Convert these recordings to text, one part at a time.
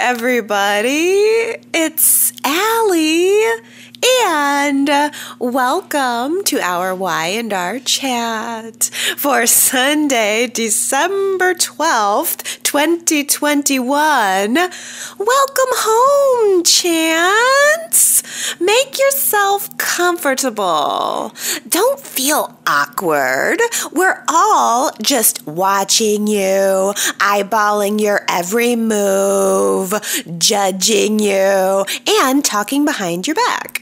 everybody. It's Allie, and welcome to our Y&R Chat for Sunday, December 12th, 2021. Welcome home, Chance. Make yourself comfortable. Don't feel awkward. We're all just watching you, eyeballing your every move, judging you, and talking behind your back.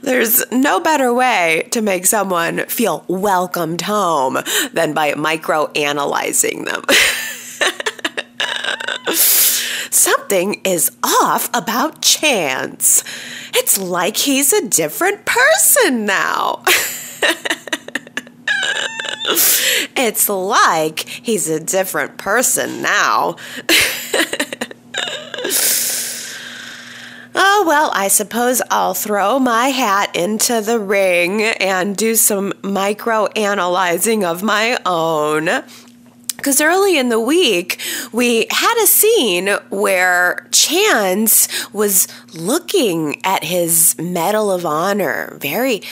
There's no better way to make someone feel welcomed home than by micro-analyzing them. Something is off about Chance. It's like he's a different person now. It's like he's a different person now. Oh, well, I suppose I'll throw my hat into the ring and do some micro-analyzing of my own. Because early in the week, we had a scene where Chance was looking at his Medal of Honor very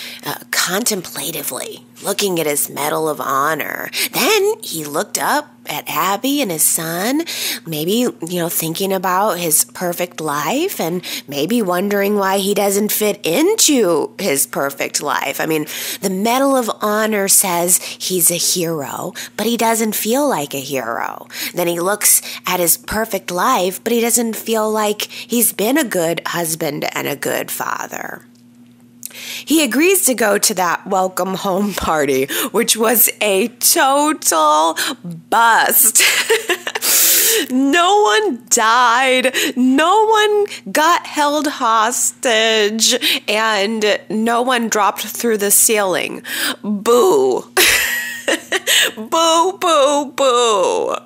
contemplatively, looking at his Medal of Honor. Then he looked up at Abby and his son, maybe, thinking about his perfect life and maybe wondering why he doesn't fit into his perfect life. I mean, the Medal of Honor says he's a hero, but he doesn't feel like a hero. Then he looks at his perfect life, but he doesn't feel like he's been a good husband and a good father. He agrees to go to that welcome home party, which was a total bust. No one died, no one got held hostage, and no one dropped through the ceiling. Boo. Boo, boo, boo.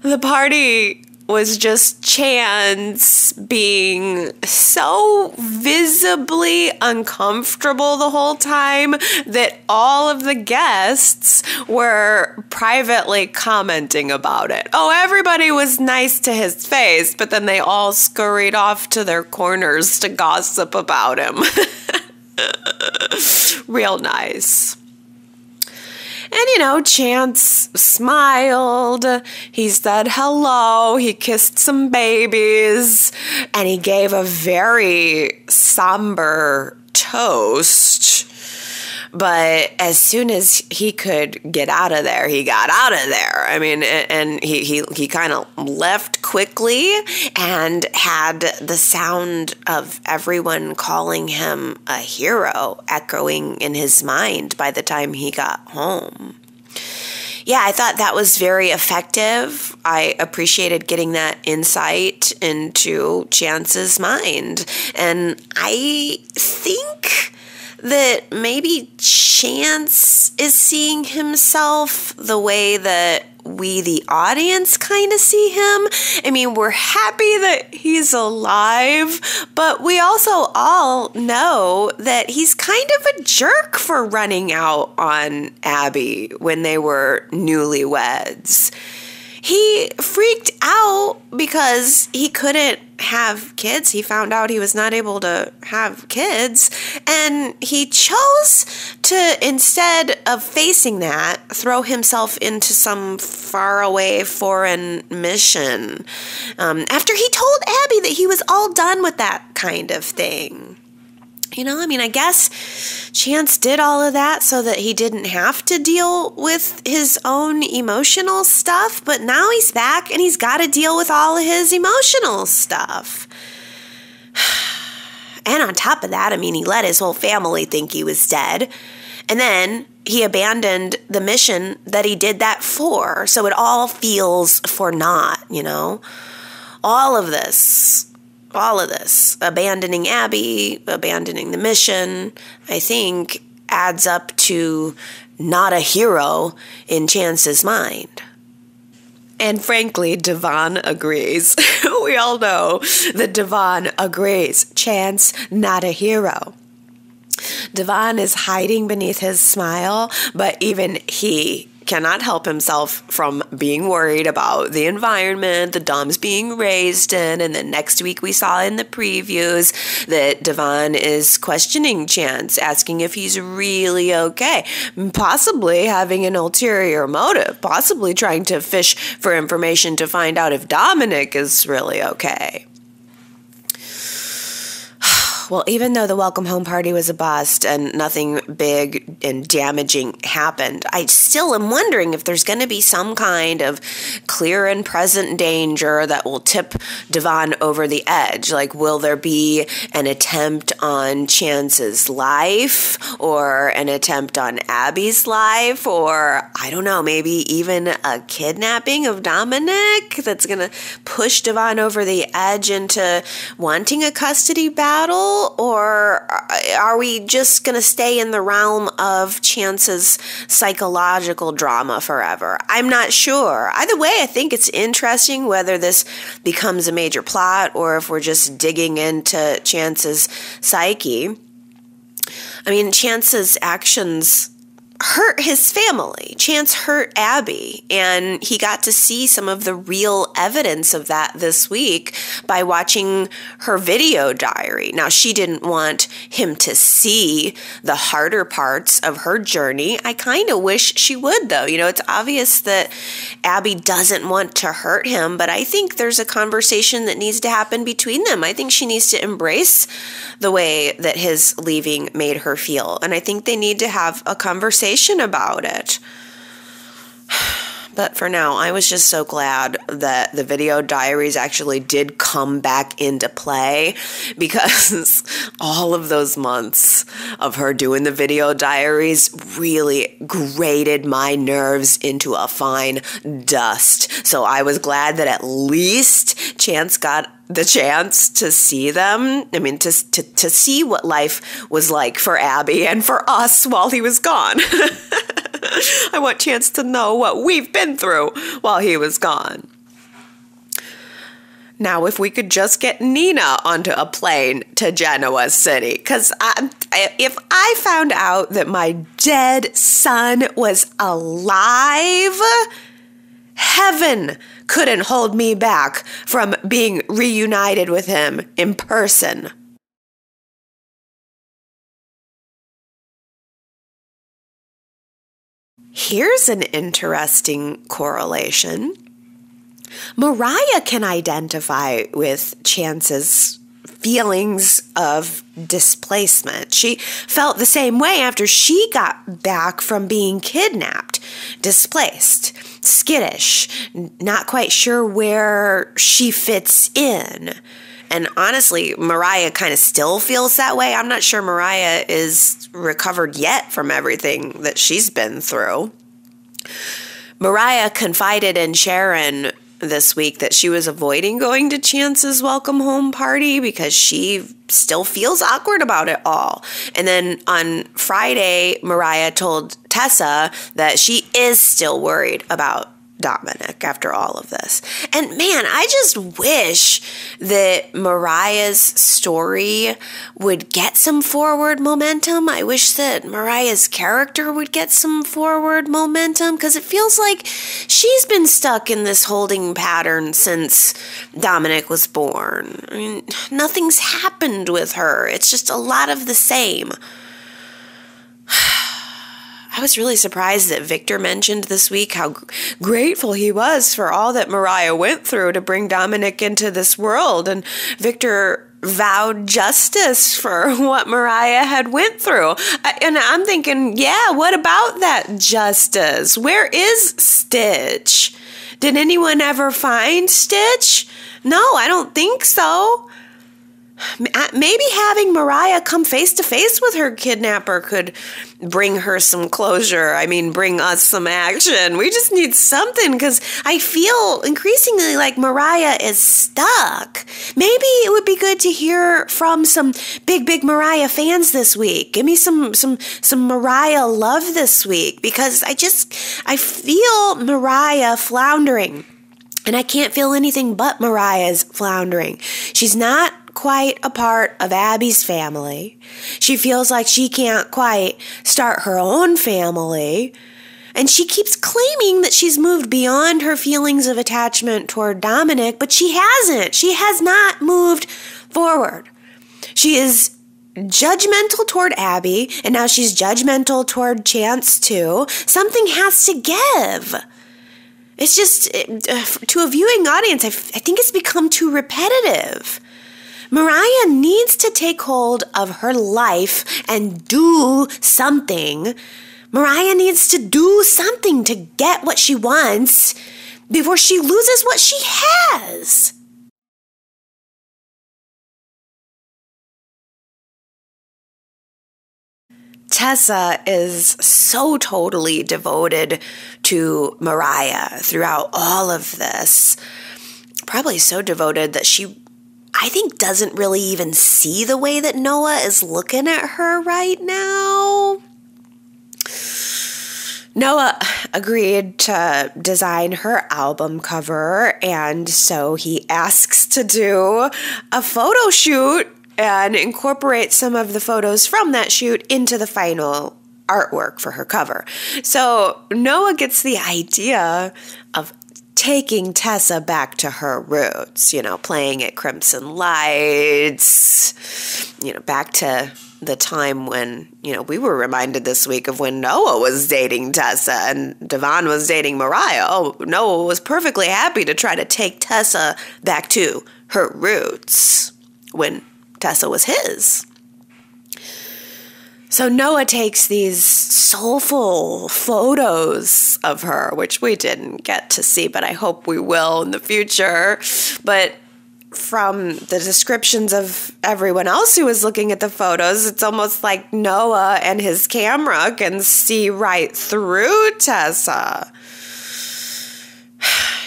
The party was just Chance being so visibly uncomfortable the whole time that all of the guests were privately commenting about it. Oh, everybody was nice to his face, but then they all scurried off to their corners to gossip about him. Real nice. And, Chance smiled, he said hello, he kissed some babies, and he gave a very somber toast. But as soon as he could get out of there, he got out of there. I mean, and he kind of left quickly and had the sound of everyone calling him a hero echoing in his mind by the time he got home. Yeah, I thought that was very effective. I appreciated getting that insight into Chance's mind. And I think that maybe Chance is seeing himself the way that we, the audience, kind of see him. I mean, we're happy that he's alive, but we also all know that he's kind of a jerk for running out on Abby when they were newlyweds. He freaked out because he couldn't have kids. He found out he was not able to have kids, and he chose to, instead of facing that, throw himself into some faraway foreign mission after he told Abby that he was all done with that kind of thing. I guess Chance did all of that so that he didn't have to deal with his own emotional stuff, but now he's back and he's got to deal with all of his emotional stuff. And on top of that, he let his whole family think he was dead. And then he abandoned the mission that he did that for. So it all feels for naught, All of this, abandoning Abby, abandoning the mission, I think adds up to not a hero in Chance's mind. And frankly, Devon agrees. We all know that Devon agrees. Chance, not a hero. Devon is hiding beneath his smile, but even he cannot help himself from being worried about the environment the Dom's being raised in. And then next week we saw in the previews that Devon is questioning Chance, asking if he's really okay, possibly having an ulterior motive, possibly trying to fish for information to find out if Dominic is really okay. Well, even though the welcome home party was a bust and nothing big and damaging happened, I still am wondering if there's going to be some kind of clear and present danger that will tip Devon over the edge. Like, will there be an attempt on Chance's life or an attempt on Abby's life, or I don't know, maybe even a kidnapping of Dominic that's going to push Devon over the edge into wanting a custody battle? Or are we just going to stay in the realm of Chance's psychological drama forever? I'm not sure. Either way, I think it's interesting whether this becomes a major plot or if we're just digging into Chance's psyche. I mean, Chance's actions hurt his family. Chance hurt Abby, and he got to see some of the real evidence of that this week by watching her video diary. Now, she didn't want him to see the harder parts of her journey. I kind of wish she would, though. You know, it's obvious that Abby doesn't want to hurt him, but I think there's a conversation that needs to happen between them. I think she needs to embrace the way that his leaving made her feel, and I think they need to have a conversation about it. But for now, I was just so glad that the video diaries actually did come back into play, because all of those months of her doing the video diaries really grated my nerves into a fine dust. So I was glad that at least Chance got the chance to see them. I mean, to see what life was like for Abby and for us while he was gone. I want Chance to know what we've been through while he was gone. Now, if we could just get Nina onto a plane to Genoa City, because if I found out that my dead son was alive, heaven couldn't hold me back from being reunited with him in person. Here's an interesting correlation. Mariah can identify with Chance's feelings of displacement. She felt the same way after she got back from being kidnapped, displaced, skittish, not quite sure where she fits in. And honestly, Mariah kind of still feels that way. I'm not sure Mariah is recovered yet from everything that she's been through. Mariah confided in Sharon this week that she was avoiding going to Chance's welcome home party because she still feels awkward about it all. And then on Friday, Mariah told Tessa that she is still worried about Dominic after all of this. And man, I just wish that Mariah's story would get some forward momentum. I wish that Mariah's character would get some forward momentum, because it feels like she's been stuck in this holding pattern since Dominic was born. I mean, nothing's happened with her. It's just a lot of the same. I was really surprised that Victor mentioned this week how grateful he was for all that Mariah went through to bring Dominic into this world. And Victor vowed justice for what Mariah had went through. And I'm thinking, yeah, what about that justice? Where is Stitch? Did anyone ever find Stitch? No, I don't think so. Maybe having Mariah come face to face with her kidnapper could bring her some closure. I mean, bring us some action. We just need something, because I feel increasingly like Mariah is stuck. Maybe it would be good to hear from some big Mariah fans this week. Give me some Mariah love this week, because I feel Mariah floundering. And I can't feel anything but Mariah's floundering. She's not quite a part of Abby's family. She feels like she can't quite start her own family. And she keeps claiming that she's moved beyond her feelings of attachment toward Dominic, but she hasn't. She has not moved forward. She is judgmental toward Abby, and now she's judgmental toward Chance too. Something has to give. It's just, to a viewing audience, I think it's become too repetitive. Mariah needs to take hold of her life and do something. Mariah needs to do something to get what she wants before she loses what she has. Tessa is so totally devoted to Mariah throughout all of this. Probably so devoted that she, I think, doesn't really even see the way that Noah is looking at her right now. Noah agreed to design her album cover, and so he asks to do a photo shoot and incorporate some of the photos from that shoot into the final artwork for her cover. So Noah gets the idea of taking Tessa back to her roots, playing at Crimson Lights, back to the time when, we were reminded this week of when Noah was dating Tessa and Devon was dating Mariah. Oh, Noah was perfectly happy to try to take Tessa back to her roots when Tessa was his. So Noah takes these soulful photos of her, which we didn't get to see, but I hope we will in the future. But from the descriptions of everyone else who was looking at the photos, it's almost like Noah and his camera can see right through Tessa.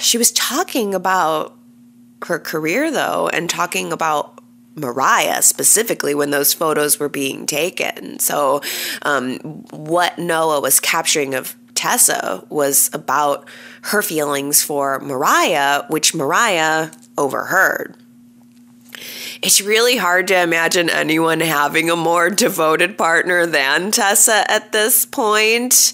She was talking about her career, though, and talking about Mariah specifically when those photos were being taken. So what Noah was capturing of Tessa was about her feelings for Mariah, which Mariah overheard. It's really hard to imagine anyone having a more devoted partner than Tessa at this point.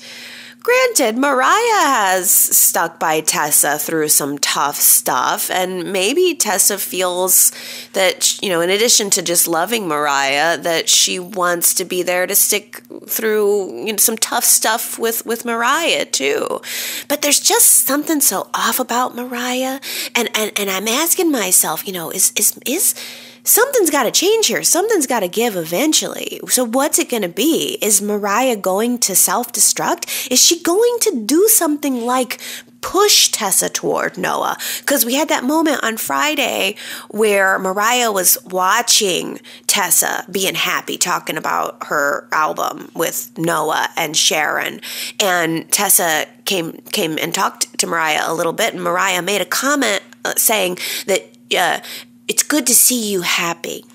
Granted, Mariah has stuck by Tessa through some tough stuff, and maybe Tessa feels that, in addition to just loving Mariah, that she wants to be there to stick through, some tough stuff with Mariah too. But there's just something so off about Mariah, and I'm asking myself, is something's got to change here. Something's got to give eventually. So what's it going to be? Is Mariah going to self-destruct? Is she going to do something like push Tessa toward Noah? Because we had that moment on Friday where Mariah was watching Tessa being happy, talking about her album with Noah and Sharon. And Tessa came and talked to Mariah a little bit, and Mariah made a comment saying that it's good to see you happy.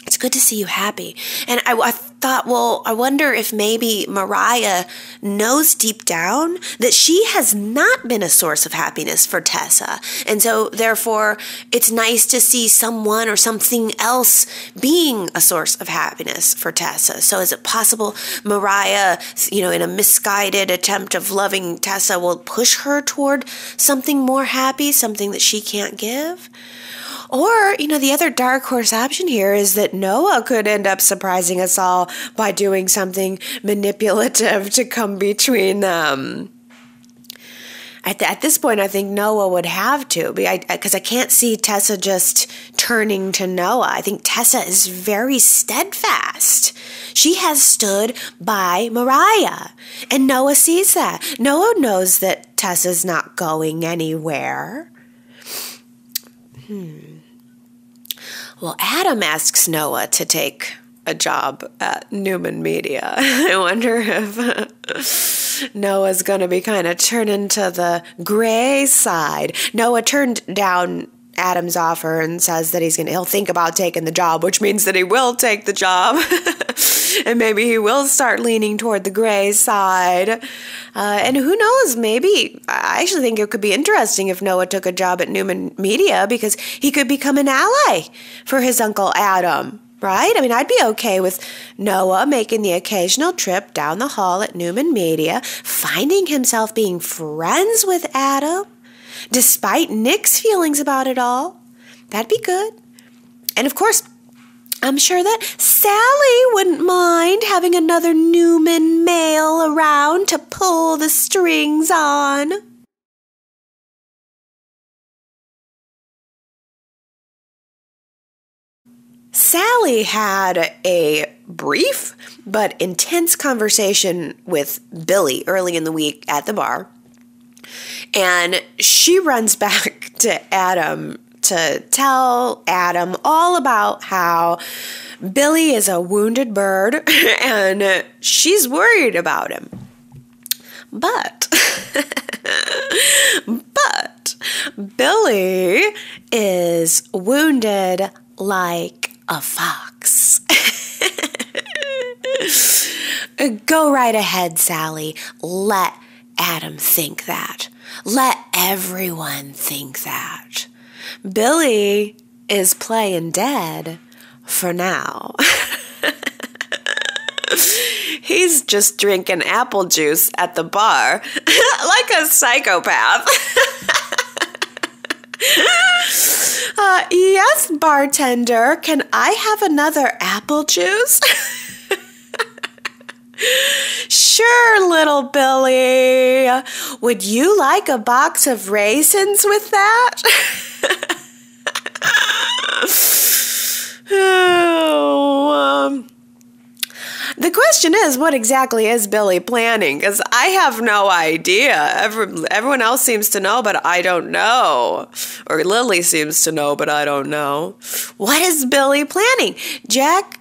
It's good to see you happy. And I thought, well, I wonder if maybe Mariah knows deep down that she has not been a source of happiness for Tessa. And so, therefore, it's nice to see someone or something else being a source of happiness for Tessa. So is it possible Mariah, in a misguided attempt of loving Tessa, will push her toward something more happy, something that she can't give? Or, the other dark horse option here is that Noah could end up surprising us all by doing something manipulative to come between them. At this point, I think Noah would have to, because I can't see Tessa just turning to Noah. I think Tessa is very steadfast. She has stood by Mariah, and Noah sees that. Noah knows that Tessa's not going anywhere. Well, Adam asks Noah to take a job at Newman Media. I wonder if Noah's going to be kind of turning to the gray side. Noah turned down Adam's offer and says that he'll think about taking the job, which means that he will take the job. And maybe he will start leaning toward the gray side. And who knows, maybe, I actually think it could be interesting if Noah took a job at Newman Media, because he could become an ally for his Uncle Adam, right? I mean, I'd be okay with Noah making the occasional trip down the hall at Newman Media, finding himself being friends with Adam, despite Nick's feelings about it all. That'd be good. And of course, I'm sure that Sally wouldn't mind having another Newman male around to pull the strings on. Sally had a brief but intense conversation with Billy early in the week at the bar. And she runs back to Adam to tell Adam all about how Billy is a wounded bird and she's worried about him. But Billy is wounded like a fox. Go right ahead, Sally. Let Adam think that. Let everyone think that. Billy is playing dead for now. He's just drinking apple juice at the bar like a psychopath. Yes, bartender, can I have another apple juice? Sure, little Billy. Would you like a box of raisins with that? The question is, what exactly is Billy planning? Because I have no idea. Everyone else seems to know, but I don't know. Or Lily seems to know, but I don't know. What is Billy planning? Jack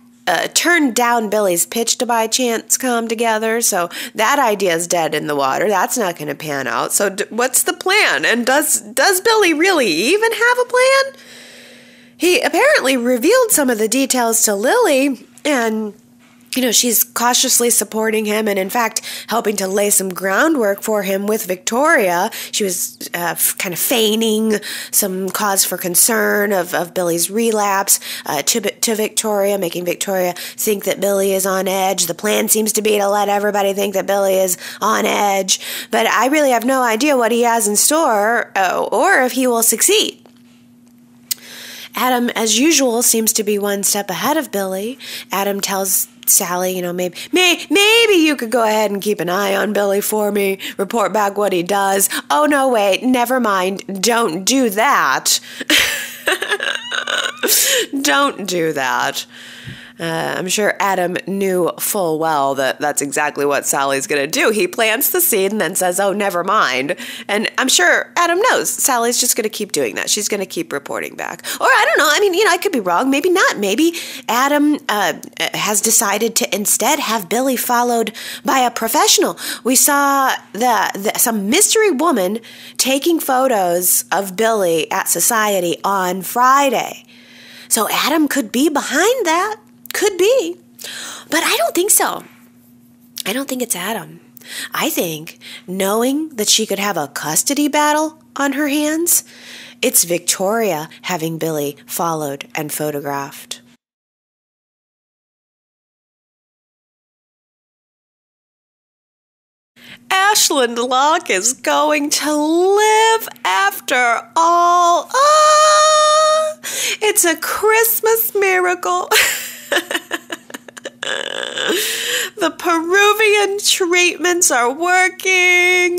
turned down Billy's pitch to buy Chancecom together, so that idea is dead in the water. That's not going to pan out. So what's the plan? And does Billy really even have a plan? He apparently revealed some of the details to Lily, and she's cautiously supporting him and, in fact, helping to lay some groundwork for him with Victoria. She was kind of feigning some cause for concern of Billy's relapse to Victoria, making Victoria think that Billy is on edge. The plan seems to be to let everybody think that Billy is on edge. But I really have no idea what he has in store or if he will succeed. Adam, as usual, seems to be one step ahead of Billy. Adam tells Sally, maybe you could go ahead and keep an eye on Billy for me, report back what he does. Oh, no, wait, never mind. Don't do that. Don't do that. I'm sure Adam knew full well that that's exactly what Sally's going to do. He plants the seed and then says, oh, never mind. And I'm sure Adam knows Sally's just going to keep doing that. She's going to keep reporting back. Or I don't know. I mean, I could be wrong. Maybe not. Maybe Adam has decided to instead have Billy followed by a professional. We saw some mystery woman taking photos of Billy at Society on Friday. So Adam could be behind that. Could be. But I don't think so. I don't think it's Adam. I think, knowing that she could have a custody battle on her hands, it's Victoria having Billy followed and photographed. Ashland Locke is going to live after all. It's a Christmas miracle. The Peruvian treatments are working.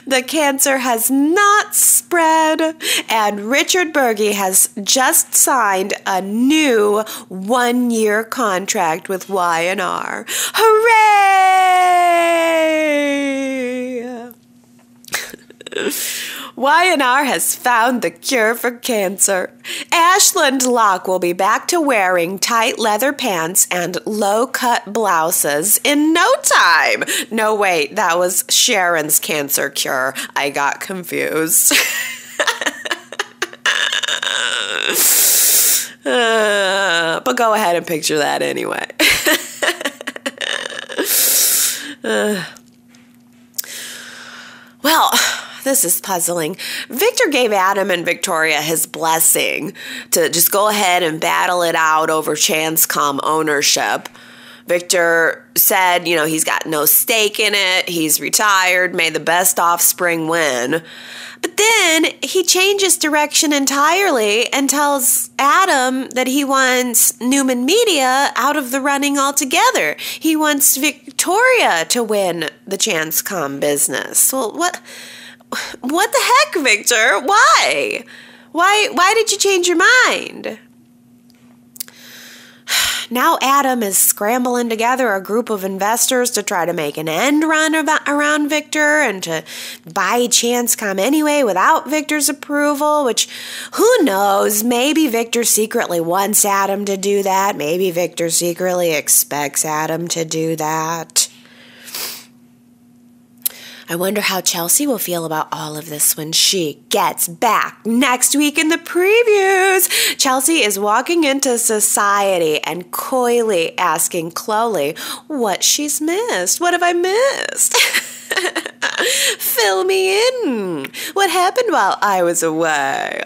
The cancer has not spread. And Richard Berge has just signed a new 1-year contract with Y&R. Hooray! Y&R has found the cure for cancer. Ashland Locke will be back to wearing tight leather pants and low-cut blouses in no time. No, wait, that was Sharon's cancer cure. I got confused. But go ahead and picture that anyway. Well, this is puzzling. Victor gave Adam and Victoria his blessing to just go ahead and battle it out over Chancecom ownership. Victor said, he's got no stake in it. He's retired. May the best offspring win. But then he changes direction entirely and tells Adam that he wants Newman Media out of the running altogether. He wants Victoria to win the Chancecom business. Well, what the heck, Victor? Why? Why did you change your mind? Now Adam is scrambling together a group of investors to try to make an end run around Victor and to buy Chancecom anyway without Victor's approval, which, who knows, maybe Victor secretly wants Adam to do that. Maybe Victor secretly expects Adam to do that. I wonder how Chelsea will feel about all of this when she gets back next week in the previews. Chelsea is walking into society and coyly asking Chloe what she's missed. What have I missed? Fill me in. What happened while I was away?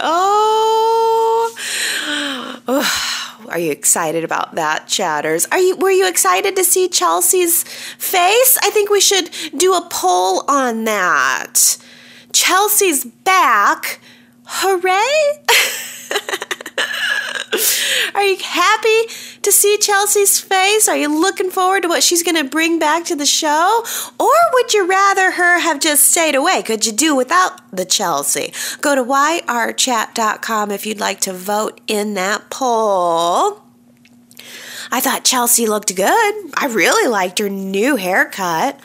Are you excited about that, chatters? Were you excited to see Chelsea's face? I think we should do a poll on that. Chelsea's back. Hooray! Are you happy to see Chelsea's face? Are you looking forward to what she's going to bring back to the show? Or would you rather her have just stayed away? Could you do without the Chelsea? Go to yrchat.com if you'd like to vote in that poll. I thought Chelsea looked good. I really liked her new haircut.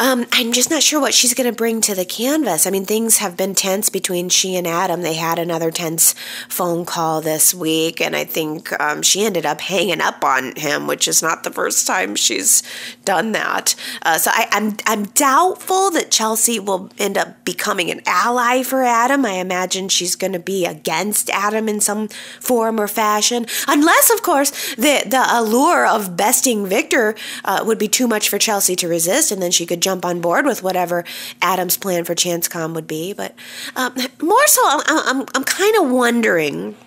I'm just not sure what she's going to bring to the canvas. I mean, things have been tense between she and Adam. They had another tense phone call this week, and I think she ended up hanging up on him, which is not the first time she's done that. So I'm doubtful that Chelsea will end up becoming an ally for Adam. I imagine she's going to be against Adam in some form or fashion, unless, of course, the allure of besting Victor would be too much for Chelsea to resist, and then she could jump on board with whatever Adam's plan for Chancecom would be. But more so, I'm kind of wondering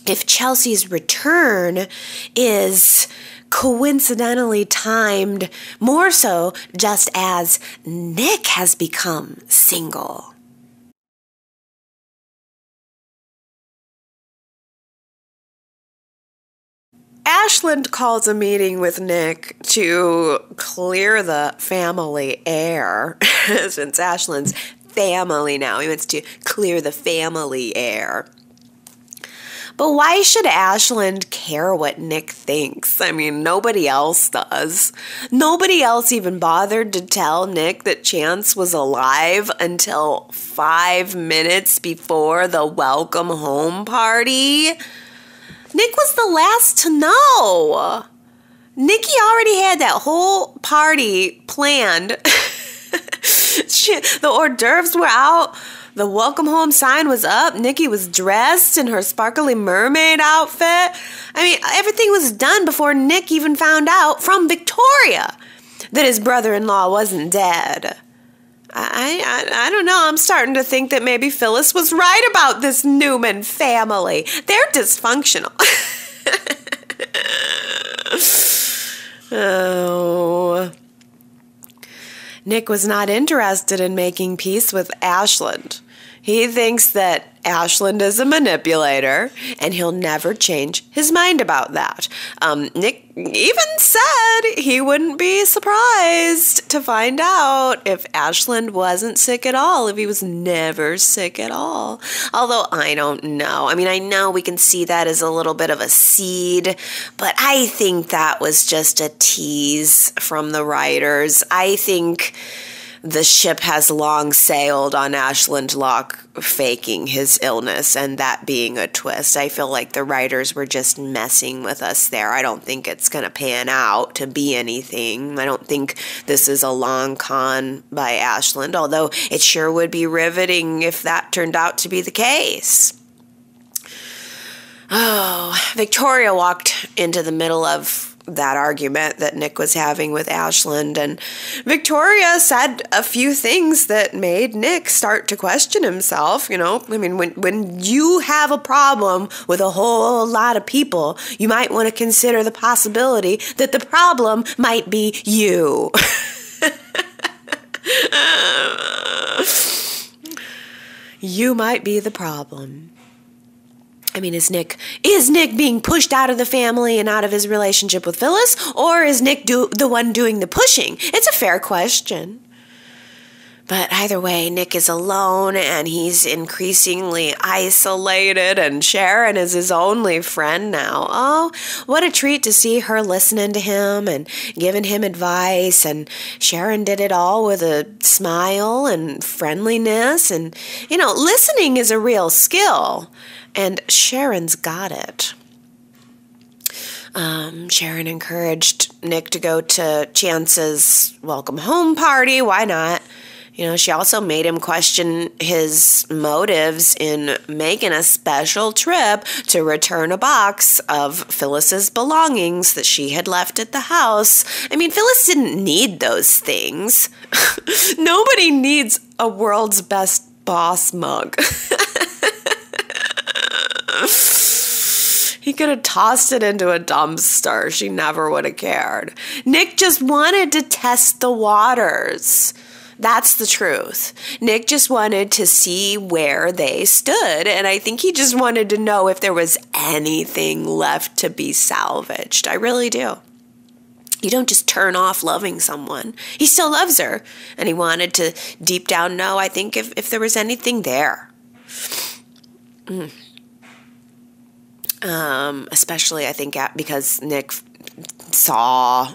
if Chelsea's return is coincidentally timed more so just as Nick has become single. Ashland calls a meeting with Nick to clear the family air. Since Ashland's family now, he wants to clear the family air. But why should Ashland care what Nick thinks? I mean, nobody else does. Nobody else even bothered to tell Nick that Chance was alive until 5 minutes before the welcome home party. Nick was the last to know. Nikki already had that whole party planned. The hors d'oeuvres were out. The welcome home sign was up. Nikki was dressed in her sparkly mermaid outfit. I mean, everything was done before Nick even found out from Victoria that his brother-in-law wasn't dead. I don't know. I'm starting to think that maybe Phyllis was right about this Newman family. They're dysfunctional. Oh. Nick was not interested in making peace with Ashland. He thinks that Ashland is a manipulator, and he'll never change his mind about that. Nick even said he wouldn't be surprised to find out if Ashland wasn't sick at all, if he was never sick at all. Although I don't know. I mean, I know we can see that as a little bit of a seed, but I think that was just a tease from the writers. I think the ship has long sailed on Ashland Locke faking his illness and that being a twist. I feel like the writers were just messing with us there. I don't think it's going to pan out to be anything. I don't think this is a long con by Ashland, although it sure would be riveting if that turned out to be the case. Oh, Victoria walked into the middle of that argument that Nick was having with Ashland, and Victoria said a few things that made Nick start to question himself. You know, I mean, when you have a problem with a whole lot of people, you might want to consider the possibility that the problem might be you. You might be the problem. I mean, is Nick being pushed out of the family and out of his relationship with Phyllis, or is Nick the one doing the pushing? It's a fair question. But either way, Nick is alone and he's increasingly isolated, and Sharon is his only friend now. Oh, what a treat to see her listening to him and giving him advice. And Sharon did it all with a smile and friendliness. And, you know, listening is a real skill. And Sharon's got it. Sharon encouraged Nick to go to Chance's welcome home party. Why not? You know, she also made him question his motives in making a special trip to return a box of Phyllis's belongings that she had left at the house. I mean, Phyllis didn't need those things. Nobody needs a world's best boss mug. He could have tossed it into a dumpster. She never would have cared. Nick just wanted to test the waters. That's the truth. Nick just wanted to see where they stood, and I think he just wanted to know if there was anything left to be salvaged. I really do. You don't just turn off loving someone. He still loves her, and he wanted to deep down know, I think, if there was anything there. Especially, I think, because Nick saw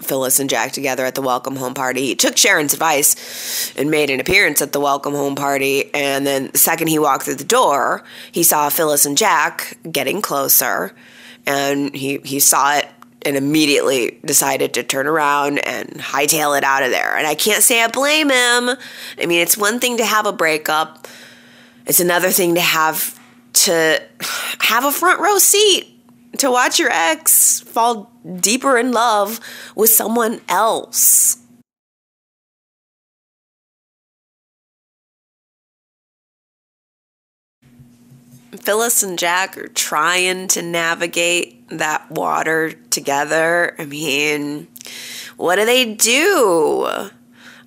Phyllis and Jack together at the welcome home party. He took Sharon's advice and made an appearance at the welcome home party, and then the second he walked through the door, he saw Phyllis and Jack getting closer, and he saw it and immediately decided to turn around and hightail it out of there. And I can't say I blame him. I mean, it's one thing to have a breakup. It's another thing to have a front row seat to watch your ex fall deeper in love with someone else. Phyllis and Jack are trying to navigate that water together. I mean, what do they do?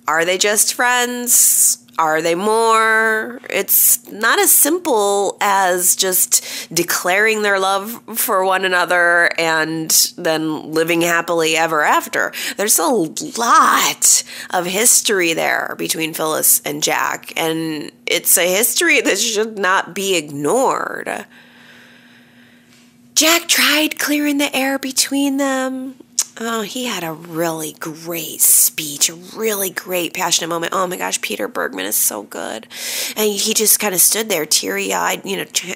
Are they just friends? Are they more? It's not as simple as just declaring their love for one another and then living happily ever after. There's a lot of history there between Phyllis and Jack, and it's a history that should not be ignored. Jack tried clearing the air between them. Oh, he had a really great speech, a really great passionate moment. Oh my gosh, Peter Bergman is so good. And he just kind of stood there teary-eyed,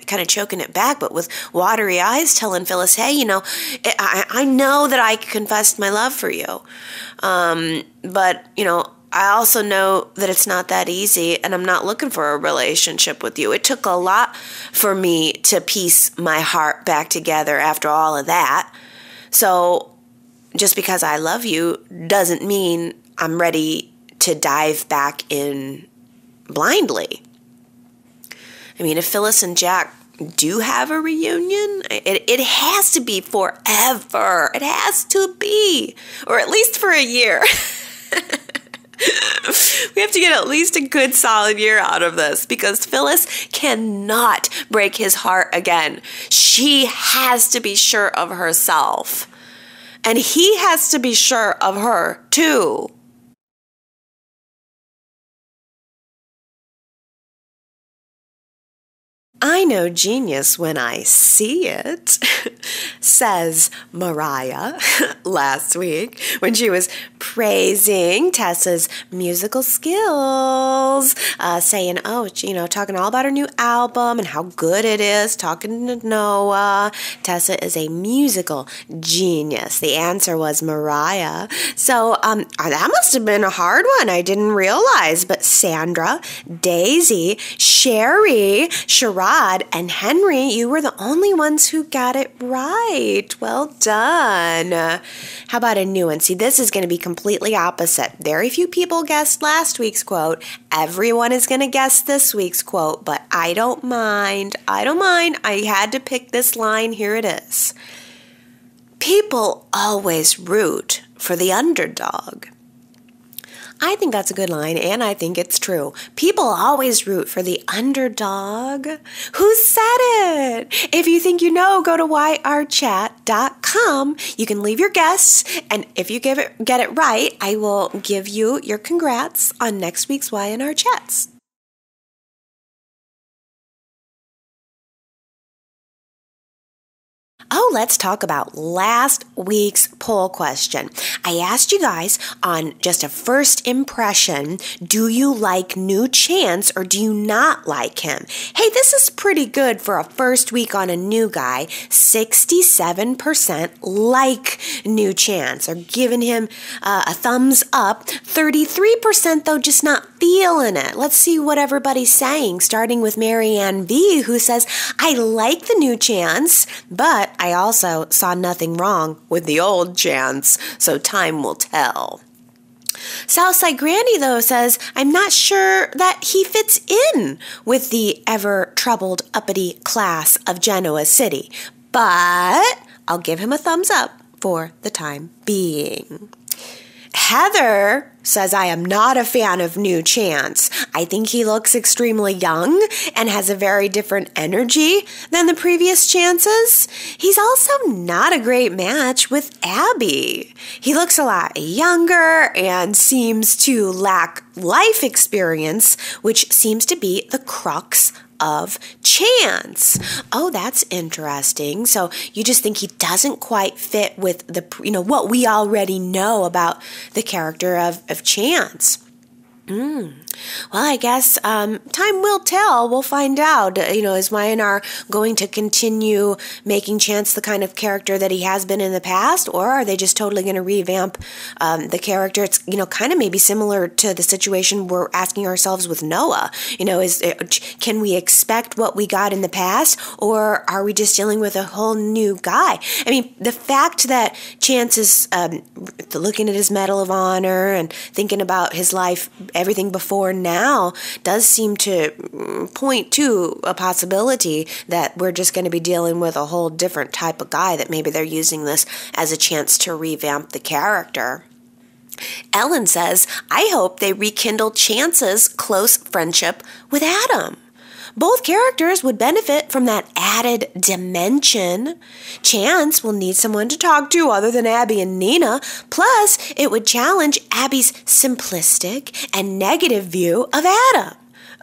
kind of choking it back, but with watery eyes telling Phyllis, hey, I know that I confessed my love for you. But, I also know that it's not that easy, and I'm not looking for a relationship with you. It took a lot for me to piece my heart back together after all of that. So just because I love you doesn't mean I'm ready to dive back in blindly. I mean, if Phyllis and Jack do have a reunion, it has to be forever. It has to be, or at least for a year. We have to get at least a good solid year out of this, because Phyllis cannot break his heart again. She has to be sure of herself. And he has to be sure of her, too. I know genius when I see it, says Mariah last week when she was praising Tessa's musical skills, saying, talking all about her new album and how good it is, talking to Noah. Tessa is a musical genius. The answer was Mariah. So that must have been a hard one. I didn't realize. But Sandra, Daisy, Sherry, Sharon, Rod and Henry, you were the only ones who got it right. Well done. How about a new one? See, this is going to be completely opposite. Very few people guessed last week's quote. Everyone is going to guess this week's quote, but I don't mind. I had to pick this line. Here it is. People always root for the underdog. I think that's a good line, and I think it's true. People always root for the underdog. Who said it? If you think you know, go to yrchat.com. You can leave your guess, and if you get it right, I will give you your congrats on next week's Y&R Chats. Oh, let's talk about last week's poll question. I asked you guys on just a first impression, do you like new Chance or do you not like him? Hey, this is pretty good for a first week on a new guy. 67% like new Chance or giving him a thumbs up. 33% though just not feeling it. Let's see what everybody's saying, starting with Marianne V, who says, I like the new Chance, but I also saw nothing wrong with the old Chance, so time will tell. Southside Granny, though, says, I'm not sure that he fits in with the ever-troubled uppity class of Genoa City, but I'll give him a thumbs up for the time being. Heather says, I am not a fan of new Chance. I think he looks extremely young and has a very different energy than the previous Chances. He's also not a great match with Abby. He looks a lot younger and seems to lack life experience, which seems to be the crux of Chance. Oh, that's interesting. So you just think he doesn't quite fit with the, what we already know about the character of Chance. Well, I guess time will tell. We'll find out. Is Y&R going to continue making Chance the kind of character that he has been in the past, or are they just totally going to revamp the character? It's kind of maybe similar to the situation we're asking ourselves with Noah. Can we expect what we got in the past, or are we just dealing with a whole new guy? I mean, the fact that Chance is looking at his Medal of Honor and thinking about his life, everything before now, does seem to point to a possibility that we're just going to be dealing with a whole different type of guy, that maybe they're using this as a chance to revamp the character. Ellen says, I hope they rekindle Chance's close friendship with Adam. Both characters would benefit from that added dimension. Chance will need someone to talk to other than Abby and Nina. Plus, it would challenge Abby's simplistic and negative view of Adam.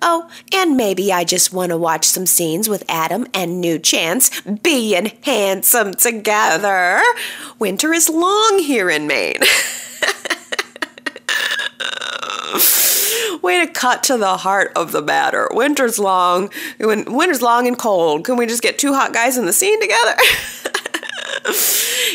Oh, and maybe I just want to watch some scenes with Adam and new Chance being handsome together. Winter is long here in Maine. Way to cut to the heart of the matter. Winter's long and cold. Can we just get two hot guys in the scene together?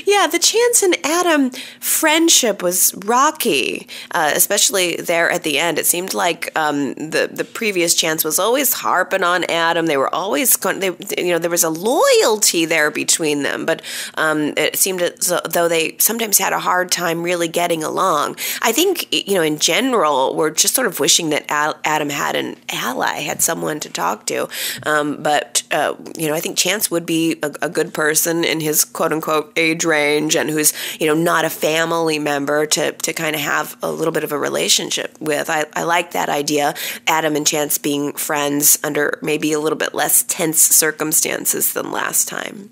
Yeah, the Chance and Adam friendship was rocky, especially there at the end. It seemed like the previous Chance was always harping on Adam. They were always there was a loyalty there between them, but it seemed as though they sometimes had a hard time really getting along. I think in general, we're just sort of wishing that Adam had an ally, had someone to talk to, but I think Chance would be a good person in his quote-unquote age range, and who's not a family member to kind of have a little bit of a relationship with. I like that idea, Adam and Chance being friends under maybe a little bit less tense circumstances than last time.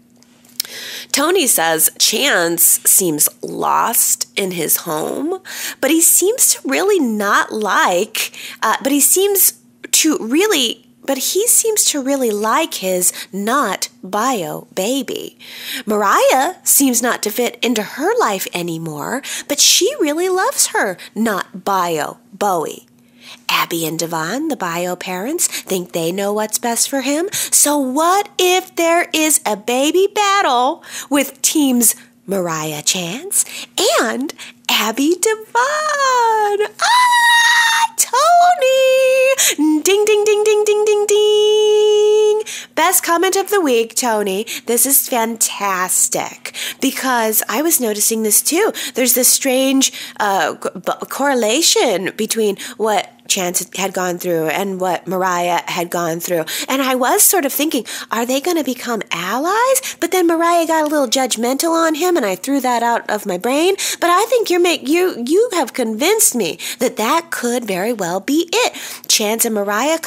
Tony says Chance seems lost in his home, but he seems to really not like, but he seems to really like his not bio baby. Mariah seems not to fit into her life anymore, but she really loves her not bio Bowie. Abby and Devon, the bio parents, think they know what's best for him. So what if there is a baby battle with teams Mariah Chance and Abby Devon? Tony! Ding, ding, ding, ding, ding, ding, ding. comment of the week, Tony. This is fantastic because I was noticing this too. There's this strange correlation between what Chance had gone through and what Mariah had gone through. And I was sort of thinking, are they going to become allies? But then Mariah got a little judgmental on him and I threw that out of my brain. But I think you have convinced me that could very well be it. Chance and Mariah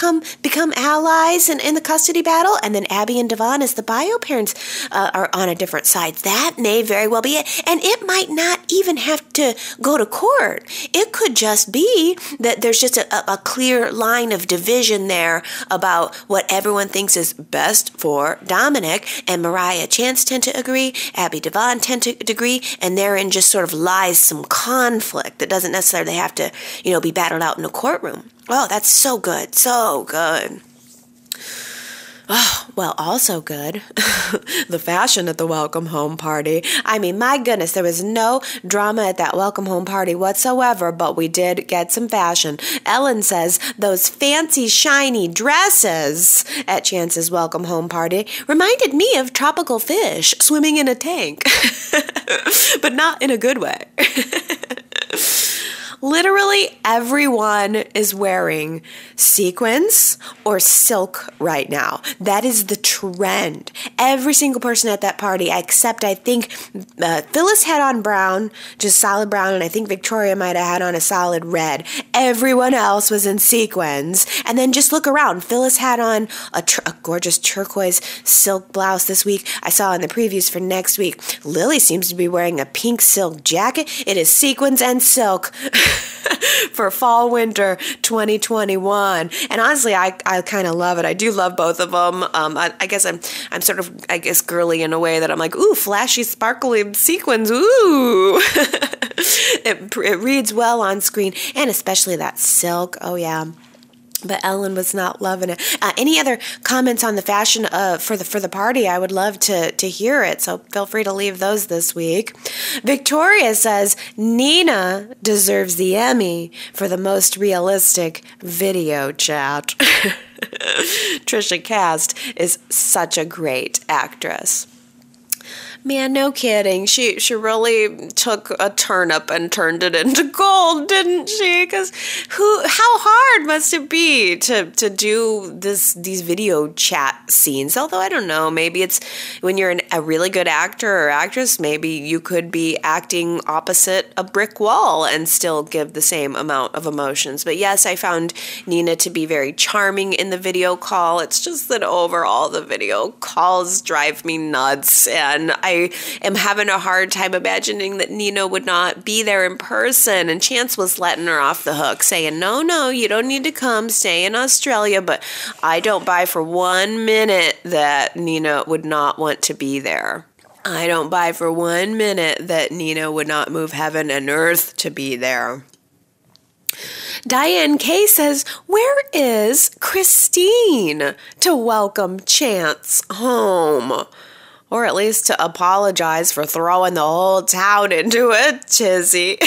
become allies in the custody battle, and then Abby and Devon as the bio parents are on a different side. That may very well be it. And it might not even have to go to court. It could just be that there's just a clear line of division there about what everyone thinks is best for Dominic, and Mariah Chance tend to agree, Abby Devon tend to agree, and therein just sort of lies some conflict that doesn't necessarily have to, be battled out in a courtroom. Oh, that's so good, so good. Oh, well, also good, the fashion at the welcome home party. I mean, my goodness, there was no drama at that welcome home party whatsoever, but we did get some fashion. Ellen says those fancy, shiny dresses at Chance's welcome home party reminded me of tropical fish swimming in a tank, but not in a good way. Literally everyone is wearing sequins or silk right now. That is the trend. Every single person at that party, except I think Phyllis had on brown, just solid brown, and I think Victoria might have had on a solid red. Everyone else was in sequins. And then just look around. Phyllis had on a gorgeous turquoise silk blouse this week. I saw in the previews for next week. Lily seems to be wearing a pink silk jacket. It is sequins and silk. For fall winter 2021. And honestly, I kind of love it. I do love both of them. I guess I'm sort of, girly in a way that I'm like, ooh, flashy, sparkly sequins, ooh. It reads well on screen, and especially that silk. Oh yeah. But Ellen was not loving it. Any other comments on the fashion for the party? I would love to hear it. So feel free to leave those this week. Victoria says Nina deserves the Emmy for the most realistic video chat. Trisha Cast is such a great actress. Man, no kidding. She really took a turnip and turned it into gold, didn't she? Because how hard must it be to do these video chat scenes? Although I don't know, maybe it's when you're a really good actor or actress, maybe you could be acting opposite a brick wall and still give the same amount of emotions. But yes, I found Nina to be very charming in the video call. It's just that overall the video calls drive me nuts, and I am having a hard time imagining that Nina would not be there in person. And Chance was letting her off the hook, saying, no, you don't need to come, stay in Australia. But I don't buy for 1 minute that Nina would not want to be there. I don't buy for 1 minute that Nina would not move heaven and earth to be there. Diane K says, where is Christine to welcome Chance home? Or at least to apologize for throwing the whole town into a tizzy.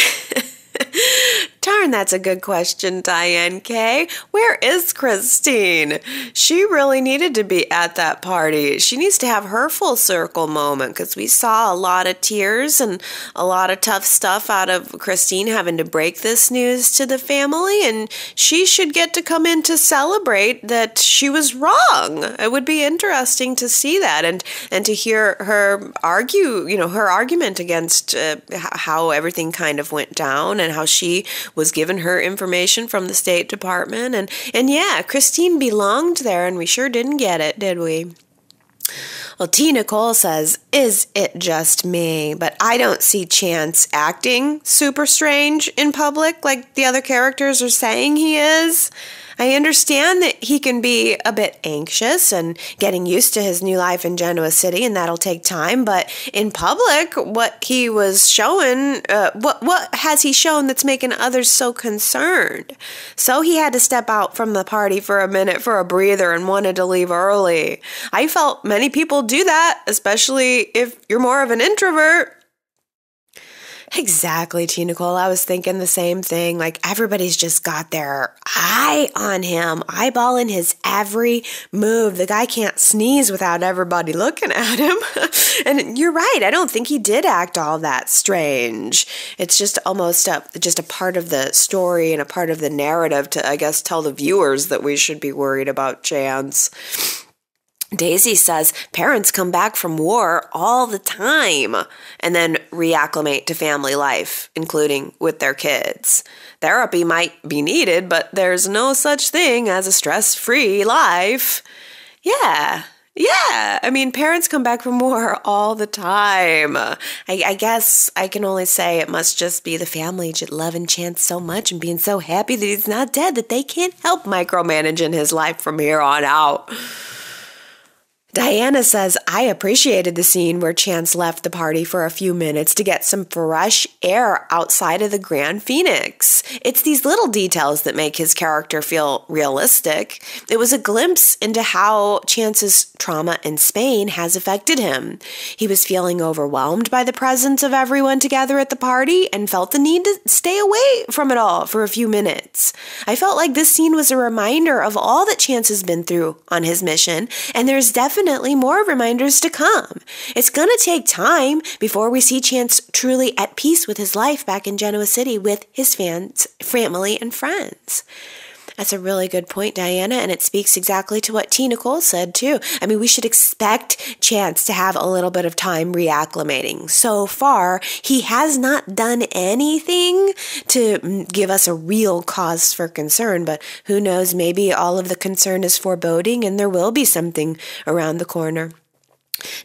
Darn, that's a good question, Diane K. Where is Christine? She really needed to be at that party. She needs to have her full circle moment, because we saw a lot of tears and a lot of tough stuff out of Christine having to break this news to the family, and she should get to come in to celebrate that she was wrong. It would be interesting to see that and to hear her argue, her argument against how everything kind of went down and how she was given her information from the State Department. And yeah, Christine belonged there, and we sure didn't get it, did we? Well, T. Nicole says, is it just me? But I don't see Chance acting super strange in public like the other characters are saying he is. I understand that he can be a bit anxious and getting used to his new life in Genoa City, and that'll take time. But in public, what he was showing, what has he shown that's making others so concerned? So he had to step out from the party for a minute for a breather and wanted to leave early. I felt many people do that, especially if you're more of an introvert. Exactly, T. Nicole. I was thinking the same thing. Like, everybody's just got their eye on him, eyeballing his every move. The guy can't sneeze without everybody looking at him. And you're right. I don't think he did act all that strange. It's just almost just a part of the story and a part of the narrative to, I guess, tell the viewers that we should be worried about Chance. Daisy says parents come back from war all the time and then reacclimate to family life, including with their kids. Therapy might be needed, but there's no such thing as a stress-free life. Yeah. I mean, parents come back from war all the time. I guess I can only say it must just be the family just loving Chance so much and being so happy that he's not dead that they can't help micromanaging his life from here on out. Diana says, I appreciated the scene where Chance left the party for a few minutes to get some fresh air outside of the Grand Phoenix. It's these little details that make his character feel realistic. It was a glimpse into how Chance's trauma in Spain has affected him. He was feeling overwhelmed by the presence of everyone together at the party and felt the need to stay away from it all for a few minutes. I felt like this scene was a reminder of all that Chance has been through on his mission, and there's definitely more reminders to come. It's going to take time before we see Chance truly at peace with his life back in Genoa City with his fans, family, and friends. That's a really good point, Diana, and it speaks exactly to what T. Nicole said, too. I mean, we should expect Chance to have a little bit of time reacclimating. So far, he has not done anything to give us a real cause for concern, but who knows, maybe all of the concern is foreboding and there will be something around the corner.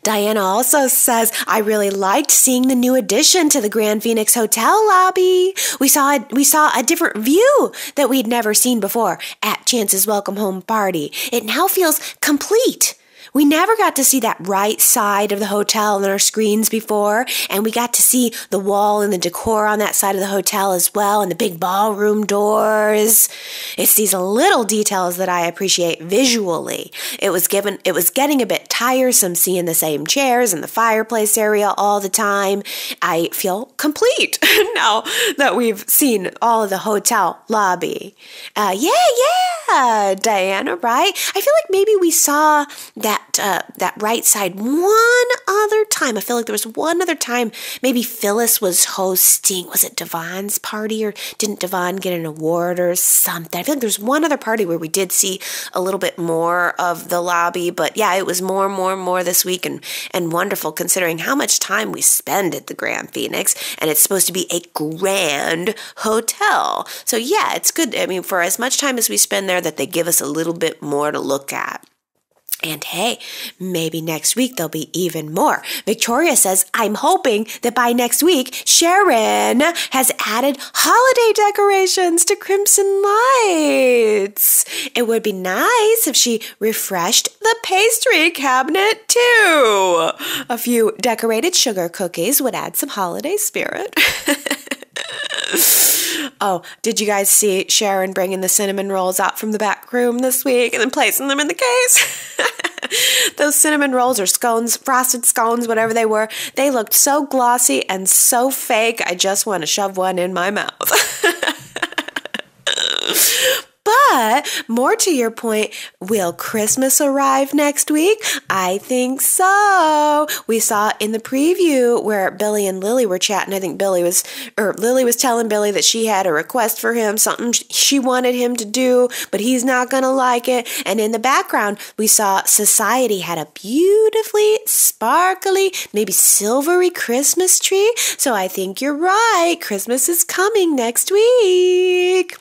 Diana also says, I really liked seeing the new addition to the Grand Phoenix Hotel lobby. We saw a different view that we'd never seen before at Chance's welcome home party. It now feels complete. We never got to see that right side of the hotel on our screens before, and we got to see the wall and the decor on that side of the hotel as well, and the big ballroom doors. It's these little details that I appreciate visually. It was getting a bit tiresome seeing the same chairs in the fireplace area all the time. I feel complete now that we've seen all of the hotel lobby. Yeah, Diana, right? I feel like maybe we saw that right side one other time. I feel like there was one other time maybe Phyllis was hosting, was it Devon's party, or didn't Devon get an award or something? I feel like there's one other party where we did see a little bit more of the lobby, but yeah, it was more this week, and wonderful considering how much time we spend at the Grand Phoenix, and it's supposed to be a grand hotel. So yeah, it's good. I mean, for as much time as we spend there, that they give us a little bit more to look at. And hey, maybe next week there'll be even more. Victoria says, I'm hoping that by next week, Sharon has added holiday decorations to Crimson Lights. It would be nice if she refreshed the pastry cabinet too. A few decorated sugar cookies would add some holiday spirit. Oh, did you guys see Sharon bringing the cinnamon rolls out from the back room this week and then placing them in the case? Those cinnamon rolls or scones, frosted scones, whatever they were, they looked so glossy and so fake, I just want to shove one in my mouth. But more to your point, will Christmas arrive next week? I think so. We saw in the preview where Billy and Lily were chatting. I think Lily was telling Billy that she had a request for him, something she wanted him to do, but he's not going to like it. And in the background, we saw Society had a beautifully sparkly, maybe silvery Christmas tree. So I think you're right. Christmas is coming next week.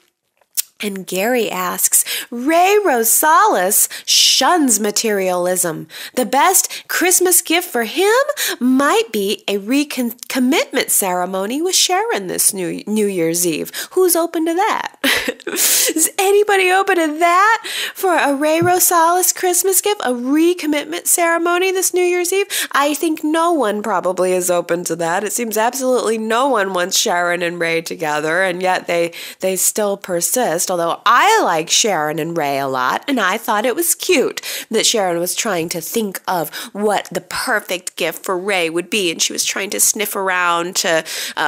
And Gary asks, Ray Rosales shuns materialism. The best Christmas gift for him might be a recommitment ceremony with Sharon this New Year's Eve. Who's open to that? Is anybody open to that for a Ray Rosales Christmas gift? A recommitment ceremony this New Year's Eve? I think no one probably is open to that. It seems absolutely no one wants Sharon and Ray together, and yet they still persist. Although I like Sharon Sharon and Ray a lot, and I thought it was cute that Sharon was trying to think of what the perfect gift for Ray would be, and she was trying to sniff around to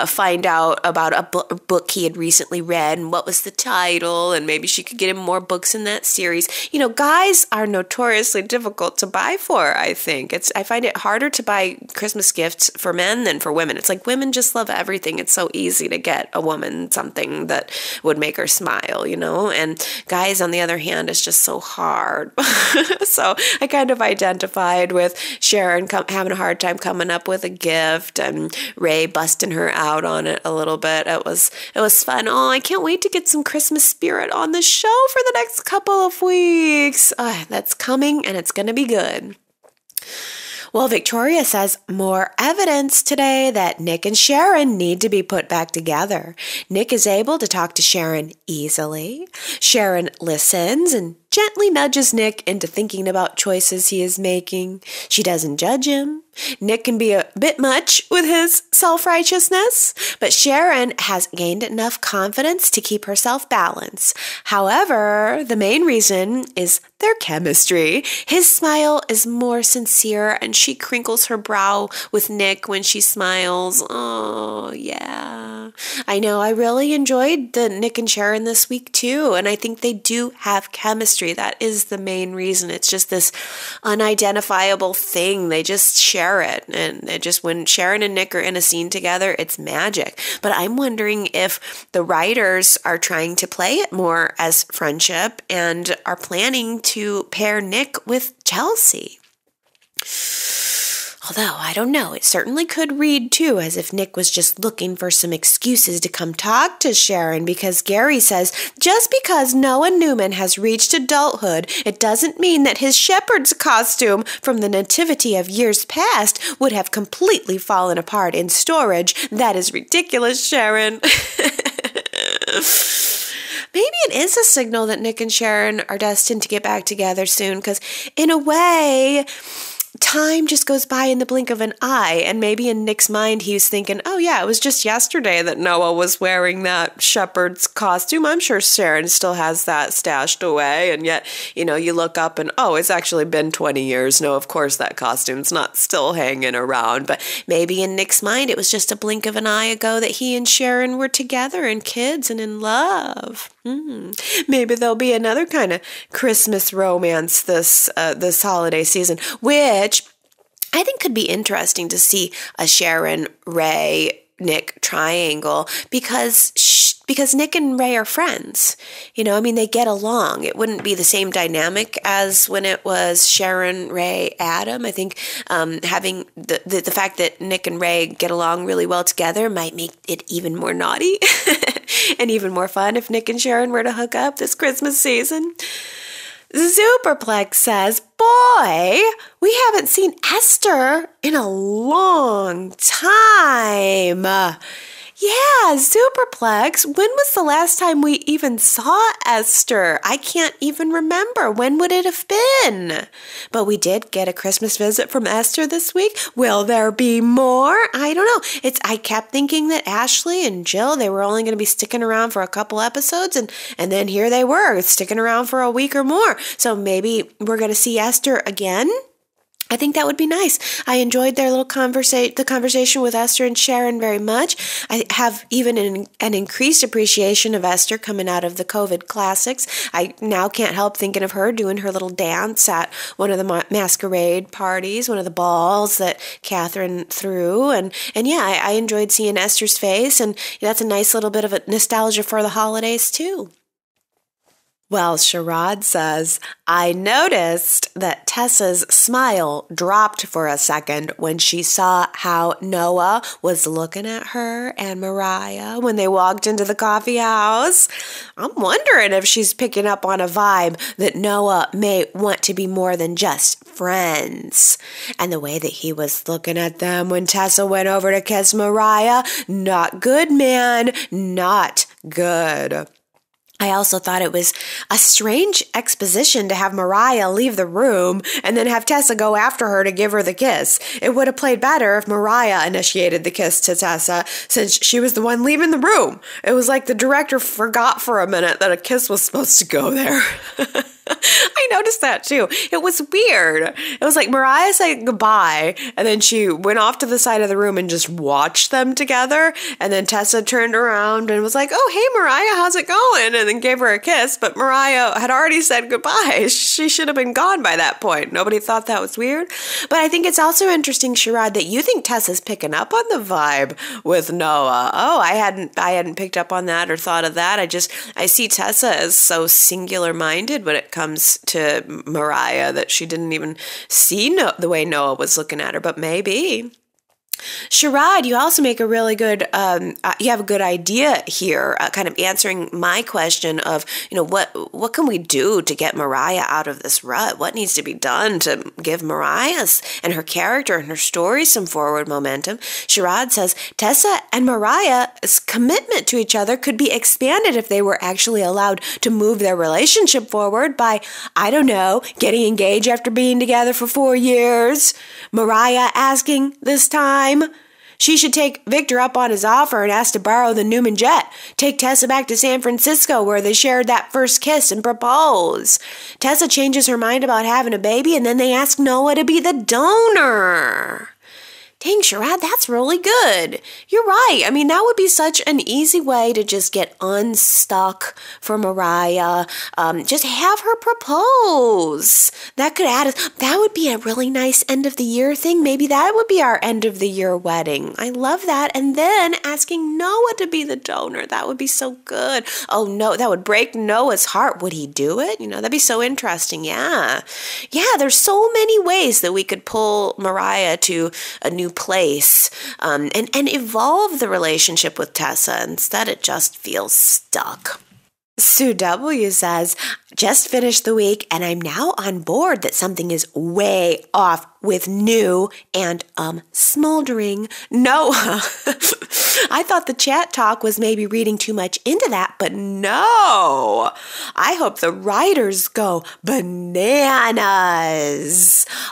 find out about a book he had recently read and what was the title, and maybe she could get him more books in that series. You know, guys are notoriously difficult to buy for, I think. I find it harder to buy Christmas gifts for men than for women. It's like women just love everything. It's so easy to get a woman something that would make her smile, you know? And guys, on the other hand, it's just so hard. So I kind of identified with Sharon having a hard time coming up with a gift and Ray busting her out on it a little bit. It was fun. Oh, I can't wait to get some Christmas spirit on the show for the next couple of weeks. That's coming and it's going to be good. Well, Victoria says, more evidence today that Nick and Sharon need to be put back together. Nick is able to talk to Sharon easily. Sharon listens and gently nudges Nick into thinking about choices he is making. She doesn't judge him. Nick can be a bit much with his self-righteousness, but Sharon has gained enough confidence to keep herself balanced. However, the main reason is their chemistry. His smile is more sincere, and she crinkles her brow with Nick when she smiles. Oh, yeah. I know, I really enjoyed the Nick and Sharon this week too, and I think they do have chemistry. That is the main reason. It's just this unidentifiable thing. They just share it. And it just, when Sharon and Nick are in a scene together, it's magic. But I'm wondering if the writers are trying to play it more as friendship and are planning to pair Nick with Chelsea. Although, I don't know, it certainly could read, too, as if Nick was just looking for some excuses to come talk to Sharon, because Gary says, just because Noah Newman has reached adulthood, it doesn't mean that his shepherd's costume from the nativity of years past would have completely fallen apart in storage. That is ridiculous, Sharon. Maybe it is a signal that Nick and Sharon are destined to get back together soon, because in a way, time just goes by in the blink of an eye, and maybe in Nick's mind he's thinking, oh yeah, it was just yesterday that Noah was wearing that shepherd's costume. I'm sure Sharon still has that stashed away, and yet, you know, you look up and, oh, it's actually been 20 years. No, of course that costume's not still hanging around, but maybe in Nick's mind it was just a blink of an eye ago that he and Sharon were together and kids and in love. Maybe there'll be another kind of Christmas romance this holiday season, which I think could be interesting to see a Sharon, Ray, Nick triangle because Nick and Ray are friends. You know, I mean, they get along. It wouldn't be the same dynamic as when it was Sharon, Ray, Adam. I think having the fact that Nick and Ray get along really well together might make it even more naughty and even more fun if Nick and Sharon were to hook up this Christmas season. Superplex says, boy, we haven't seen Esther in a long time. Yeah, Superplex, when was the last time we even saw Esther? I can't even remember. When would it have been? But we did get a Christmas visit from Esther this week. Will there be more? I don't know. I kept thinking that Ashley and Jill, they were only going to be sticking around for a couple episodes, and then here they were, sticking around for a week or more. So maybe we're going to see Esther again. I think that would be nice. I enjoyed their little the conversation with Esther and Sharon very much. I have even an increased appreciation of Esther coming out of the COVID classics. I now can't help thinking of her doing her little dance at one of the masquerade parties, one of the balls that Catherine threw. And yeah, I enjoyed seeing Esther's face, and that's a nice little bit of a nostalgia for the holidays too. Well, Sherrod says, I noticed that Tessa's smile dropped for a second when she saw how Noah was looking at her and Mariah when they walked into the coffee house. I'm wondering if she's picking up on a vibe that Noah may want to be more than just friends. And the way that he was looking at them when Tessa went over to kiss Mariah, not good, man, not good. I also thought it was a strange exposition to have Mariah leave the room and then have Tessa go after her to give her the kiss. It would have played better if Mariah initiated the kiss to Tessa, since she was the one leaving the room. It was like the director forgot for a minute that a kiss was supposed to go there. I noticed that too. It was weird. It was like Mariah said goodbye, and then she went off to the side of the room and just watched them together. And then Tessa turned around and was like, "Oh, hey, Mariah, how's it going?" And then gave her a kiss. But Mariah had already said goodbye. She should have been gone by that point. Nobody thought that was weird. But I think it's also interesting, Sherrod, that you think Tessa's picking up on the vibe with Noah. Oh, I hadn't picked up on that or thought of that. I see Tessa as so singular-minded when it comes to Mariah that she didn't even see the way Noah was looking at her, but maybe. Sherrod, you also make a really good, you have a good idea here, kind of answering my question of, what can we do to get Mariah out of this rut? What needs to be done to give Mariah and her character and her story some forward momentum? Sherrod says, Tessa and Mariah's commitment to each other could be expanded if they were actually allowed to move their relationship forward by, I don't know, getting engaged after being together for 4 years. Mariah asking this time. She should take Victor up on his offer and ask to borrow the Newman jet. Take Tessa back to San Francisco where they shared that first kiss and propose. Tessa changes her mind about having a baby and then they ask Noah to be the donor. Dang, Sherrod, that's really good. You're right. I mean, that would be such an easy way to just get unstuck for Mariah. Just have her propose. That would be a really nice end of the year thing. Maybe that would be our end of the year wedding. I love that. And then asking Noah to be the donor. That would be so good. Oh, no, that would break Noah's heart. Would he do it? That'd be so interesting. Yeah. Yeah, there's so many ways that we could pull Mariah to a new place and evolve the relationship with Tessa. Instead, it just feels stuck. Sue W. says, just finished the week and I'm now on board that something is way off with new and smoldering Noah. I thought the chat talk was maybe reading too much into that, but no. I hope the writers go bananas.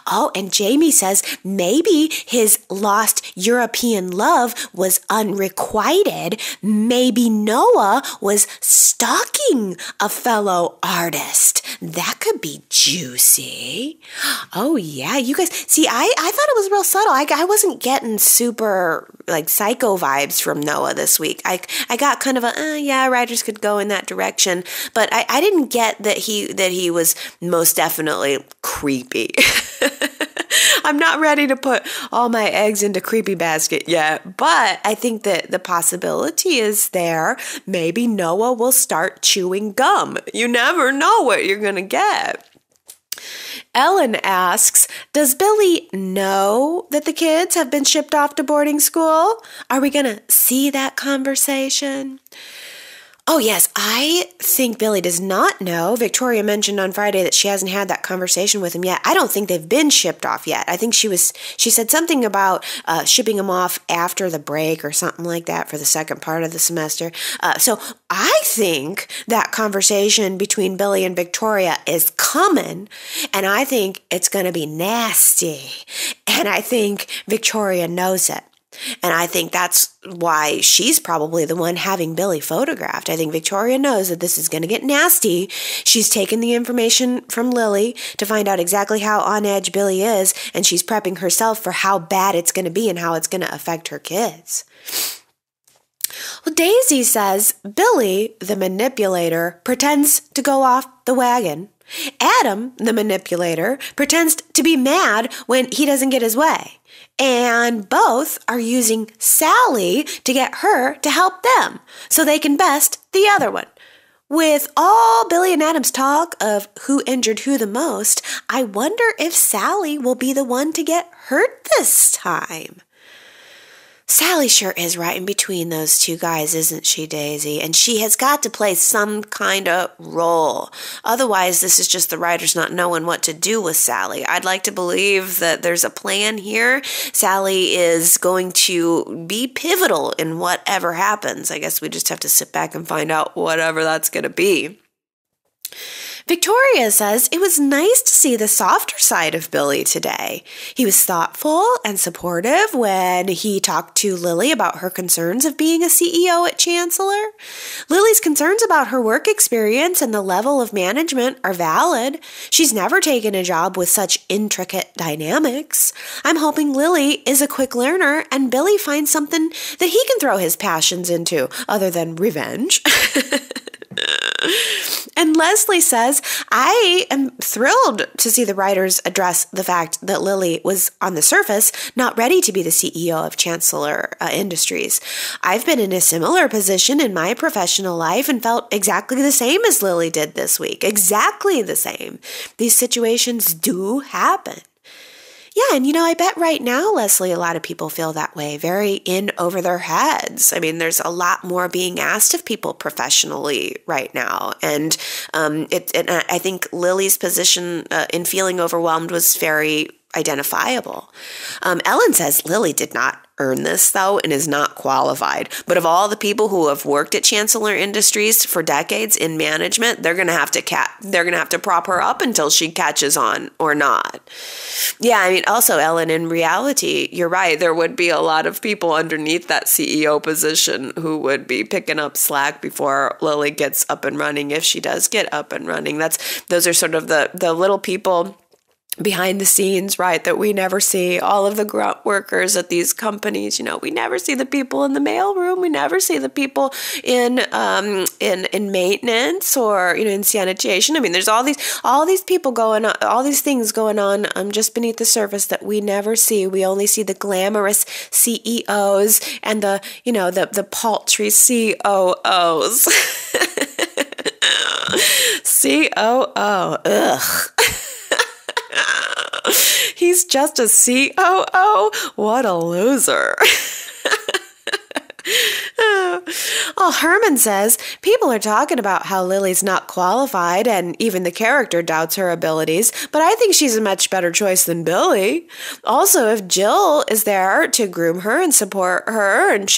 Oh, and Jamie says maybe his lost European love was unrequited. Maybe Noah was stalking a fellow artist. That could be juicy. Oh, yeah. You guys, see, I thought it was real subtle. I wasn't getting super, psycho vibes from Noah this week. I got kind of writers could go in that direction, but I didn't get that he was most definitely creepy. I'm not ready to put all my eggs into creepy basket yet, but I think that the possibility is there. Maybe Noah will start chewing gum. You never know what you're going to get. Ellen asks, does Billy know that the kids have been shipped off to boarding school? Are we going to see that conversation? Oh, yes, I think Billy does not know. Victoria mentioned on Friday that she hasn't had that conversation with him yet. I don't think they've been shipped off yet. I think she said something about shipping him off after the break or something like that for the second part of the semester. So I think that conversation between Billy and Victoria is coming, and I think it's going to be nasty. And I think Victoria knows it. And I think that's why she's probably the one having Billy photographed. I think Victoria knows that this is going to get nasty. She's taken the information from Lily to find out exactly how on edge Billy is, and she's prepping herself for how bad it's going to be and how it's going to affect her kids. Well, Daisy says Billy, the manipulator, pretends to go off the wagon. Adam, the manipulator, pretends to be mad when he doesn't get his way. And both are using Sally to get her to help them so they can best the other one. With all Billy and Adam's talk of who injured who the most, I wonder if Sally will be the one to get hurt this time. Sally sure is right in between those two guys, isn't she, Daisy? And she has got to play some kind of role. Otherwise, this is just the writers not knowing what to do with Sally. I'd like to believe that there's a plan here. Sally is going to be pivotal in whatever happens. I guess we just have to sit back and find out whatever that's going to be. Victoria says it was nice to see the softer side of Billy today. He was thoughtful and supportive when he talked to Lily about her concerns of being a CEO at Chancellor. Lily's concerns about her work experience and the level of management are valid. She's never taken a job with such intricate dynamics. I'm hoping Lily is a quick learner and Billy finds something that he can throw his passions into other than revenge. And Leslie says, I am thrilled to see the writers address the fact that Lily was, on the surface, not ready to be the CEO of Chancellor Industries. I've been in a similar position in my professional life and felt exactly the same as Lily did this week. Exactly the same. These situations do happen. Yeah, and I bet right now, Leslie, a lot of people feel that way, very in over their heads. I mean, there's a lot more being asked of people professionally right now. And I think Lily's position in feeling overwhelmed was very identifiable. Ellen says Lily did not earn this, though, and is not qualified. But of all the people who have worked at Chancellor Industries for decades in management, they're going to have to prop her up until she catches on or not. Yeah, I mean, also, Ellen, in reality, you're right. There would be a lot of people underneath that CEO position who would be picking up slack before Lily gets up and running, if she does get up and running. Those are sort of the little people behind the scenes, right, that we never see. All of the grunt workers at these companies, we never see the people in the mailroom. We never see the people in maintenance or in sanitation. I mean, there's all these people going on, all these things going on just beneath the surface that we never see. We only see the glamorous CEOs and the paltry COOs. COO, ugh. He's just a COO? What a loser. Well, Herman says, people are talking about how Lily's not qualified and even the character doubts her abilities, but I think she's a much better choice than Billy. Also, if Jill is there to groom her and support her, and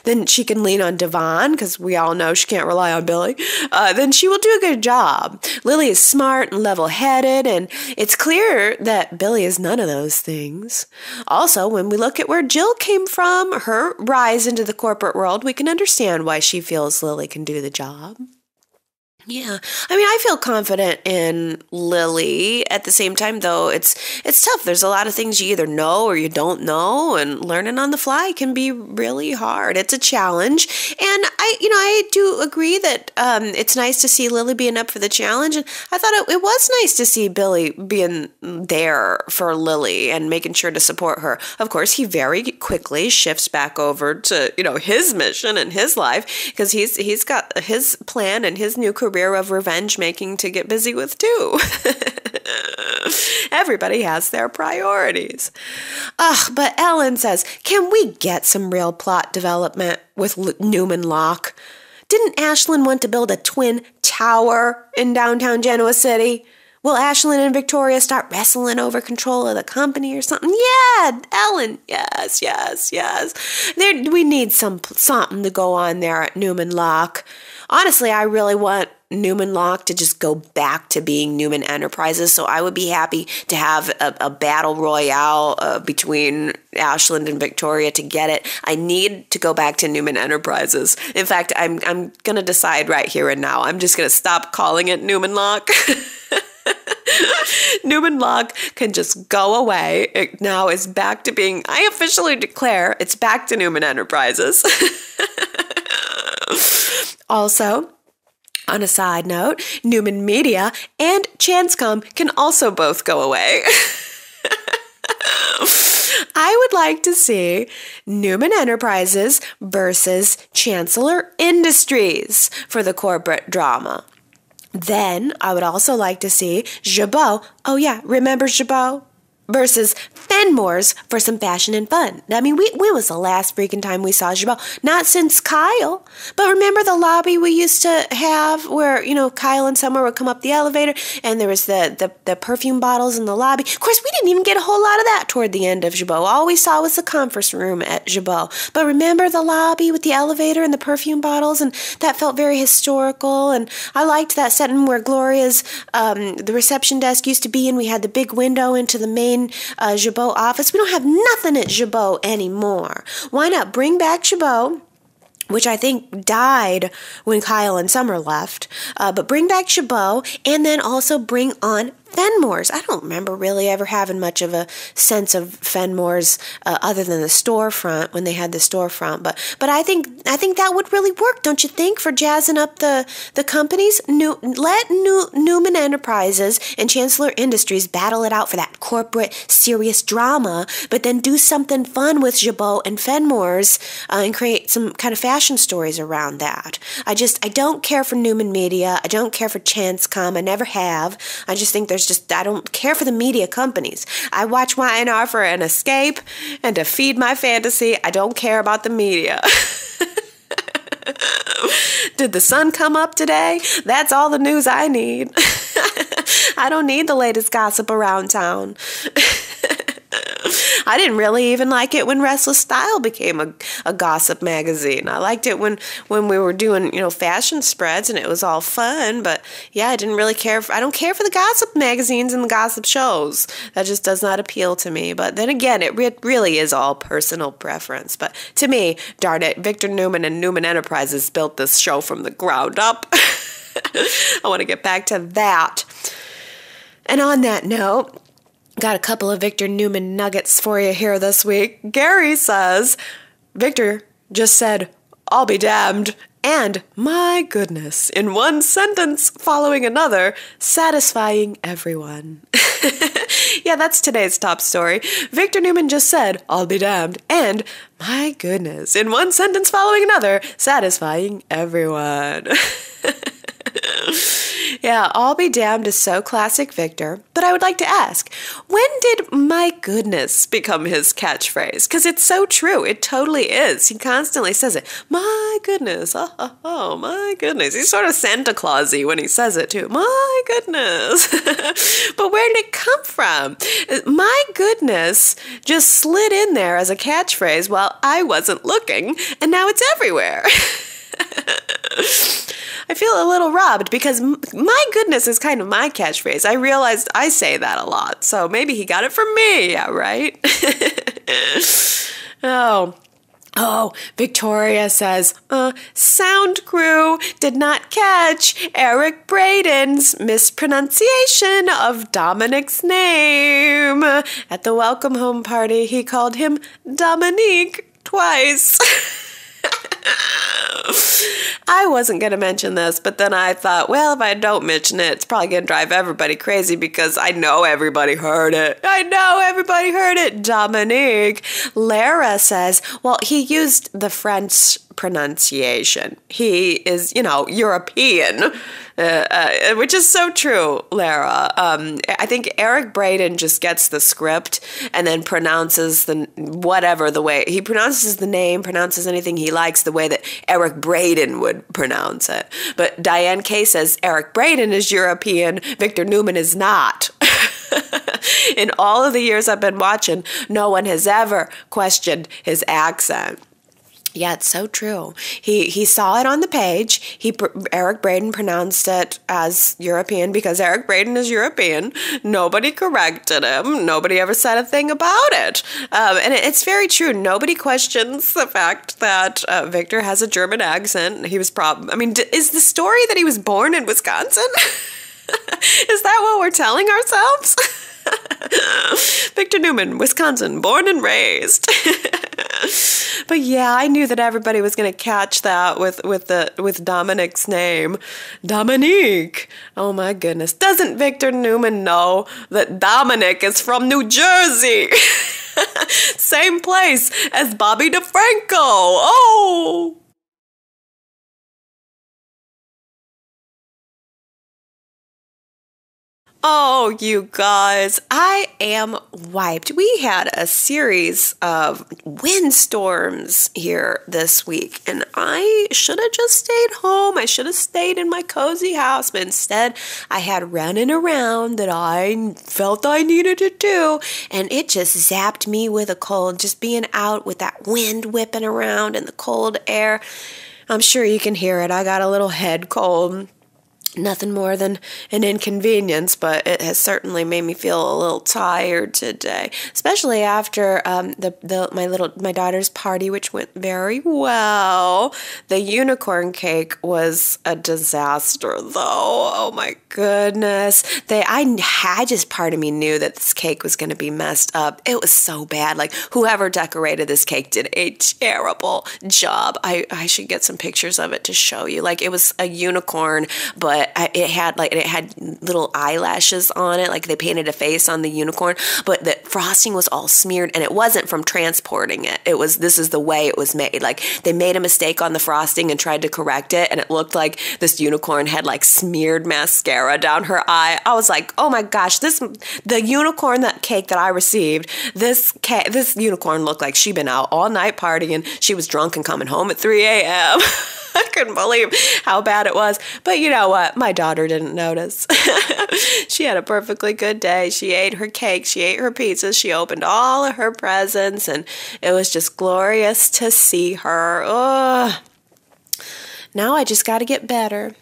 then she can lean on Devon, because we all know she can't rely on Billy, then she will do a good job. Lily is smart and level-headed, and it's clear that Billy is none of those things. Also, when we look at where Jill came from, her rise into the corporate world, we can understand why she feels Lily can do the job. Yeah, I mean, I feel confident in Lily. At the same time, though, it's tough. There's a lot of things you either know or you don't know, and learning on the fly can be really hard. It's a challenge, and I do agree that it's nice to see Lily being up for the challenge, and I thought it was nice to see Billy being there for Lily and making sure to support her. Of course, he very quickly shifts back over to his mission and his life, because he's got his plan and his new career of revenge making to get busy with too. Everybody has their priorities. But Ellen says, can we get some real plot development with Newman Locke? Didn't Ashland want to build a twin tower in downtown Genoa City? Will Ashland and Victoria start wrestling over control of the company or something? Yeah, Ellen, yes. We need something to go on there at Newman Locke. Honestly, I really want Newman Locke to just go back to being Newman Enterprises, so I would be happy to have a battle royale between Ashland and Victoria to get it. I need to go back to Newman Enterprises. In fact, I'm going to decide right here and now. I'm just going to stop calling it Newman Locke. Newman Locke can just go away. It now is back to being, I officially declare, it's back to Newman Enterprises. Also, on a side note, Newman Media and Chancecom can also both go away. I would like to see Newman Enterprises versus Chancellor Industries for the corporate drama. Then I would also like to see Jabot. Oh yeah, remember Jabot? versus Fenmore's for some fashion and fun. I mean, when was the last freaking time we saw Jabot? Not since Kyle. But remember the lobby we used to have where, Kyle and Summer would come up the elevator and there was the perfume bottles in the lobby. Of course, we didn't even get a whole lot of that toward the end of Jabot. All we saw was the conference room at Jabot. But remember the lobby with the elevator and the perfume bottles, and that felt very historical. And I liked that setting where Gloria's, the reception desk used to be, and we had the big window into the main Jabot office. We don't have nothing at Jabot anymore. Why not bring back Jabot, which I think died when Kyle and Summer left, but bring back Jabot and then also bring on Fenmore's. I don't remember really ever having much of a sense of Fenmore's other than the storefront when they had the storefront. But I think that would really work, don't you think, for jazzing up the companies? Let Newman Enterprises and Chancellor Industries battle it out for that corporate serious drama, but then do something fun with Jabot and Fenmore's and create some kind of fashion stories around that. I don't care for Newman Media. I don't care for Chancecom. I never have. I just think I don't care for the media companies. I watch Y&R for an escape and to feed my fantasy. I don't care about the media. Did the sun come up today? That's all the news I need. I don't need the latest gossip around town. I didn't really even like it when Restless Style became a gossip magazine. I liked it when we were doing, fashion spreads and it was all fun. But yeah, I didn't really care. I don't care for the gossip magazines and the gossip shows. That just does not appeal to me. But then again, it really is all personal preference. But to me, darn it, Victor Newman and Newman Enterprises built this show from the ground up. I want to get back to that. And on that note, got a couple of Victor Newman nuggets for you here this week. Gary says, Victor just said, "I'll be damned," and "my goodness," in one sentence following another, satisfying everyone. Yeah, that's today's top story. Victor Newman just said, "I'll be damned," and "my goodness," in one sentence following another, satisfying everyone. Yeah, "I'll be damned" is so classic Victor, but I would like to ask, when did "my goodness" become his catchphrase? Because it's so true. It totally is. He constantly says it. My goodness. Oh, my goodness. He's sort of Santa Claus-y when he says it, too. My goodness. But where did it come from? My goodness just slid in there as a catchphrase while I wasn't looking, and now it's everywhere. I feel a little robbed because "my goodness" is kind of my catchphrase. I realized I say that a lot, so maybe he got it from me. Yeah, right? Oh, Victoria says, sound crew did not catch Eric Braden's mispronunciation of Dominic's name. At the welcome home party, he called him Dominique twice. I wasn't going to mention this, but then I thought, well, if I don't mention it, it's probably going to drive everybody crazy because I know everybody heard it. Dominique. Lara says, well, he used the French pronunciation. He is, European, which is so true, Lara. I think Eric Braden just gets the script and then pronounces the way he pronounces the name, pronounces anything he likes the way that Eric Braden would pronounce it. But Diane Kay says Eric Braden is European, Victor Newman is not. In all of the years I've been watching, no one has ever questioned his accent. Yeah, it's so true. He saw it on the page. Eric Braden pronounced it as European because Eric Braden is European. Nobody corrected him. Nobody ever said a thing about it. And it's very true. Nobody questions the fact that Victor has a German accent. Is the story that he was born in Wisconsin? Is that what we're telling ourselves? Victor Newman, Wisconsin, born and raised. But yeah, I knew that everybody was going to catch that with Dominic's name. Dominique. Oh my goodness. Doesn't Victor Newman know that Dominic is from New Jersey? Same place as Bobby DeFranco. Oh! Oh, you guys, I am wiped. We had a series of windstorms here this week, and I should have just stayed home. I should have stayed in my cozy house, but instead I had running around that I felt I needed to do, and it just zapped me with a cold, just being out with that wind whipping around and the cold air. I'm sure you can hear it. I got a little head cold. Nothing more than an inconvenience, but it has certainly made me feel a little tired today, especially after my daughter's party, which went very well. The unicorn cake was a disaster, though. Oh my goodness! Part of me knew that this cake was going to be messed up. It was so bad. Like, whoever decorated this cake did a terrible job. I should get some pictures of it to show you. Like, it was a unicorn, but it had little eyelashes on it, like they painted a face on the unicorn, but the frosting was all smeared, and it wasn't from transporting it. This is the way it was made. Like, they made a mistake on the frosting and tried to correct it, and it looked like this unicorn had like smeared mascara down her eye. I was like, oh my gosh, the unicorn cake that I received, this unicorn looked like she'd been out all night partying. She was drunk and coming home at 3 a.m. I couldn't believe how bad it was. But you know what? My daughter didn't notice. She had a perfectly good day. She ate her cake. She ate her pizzas. She opened all of her presents. And it was just glorious to see her. Oh, now I just got to get better.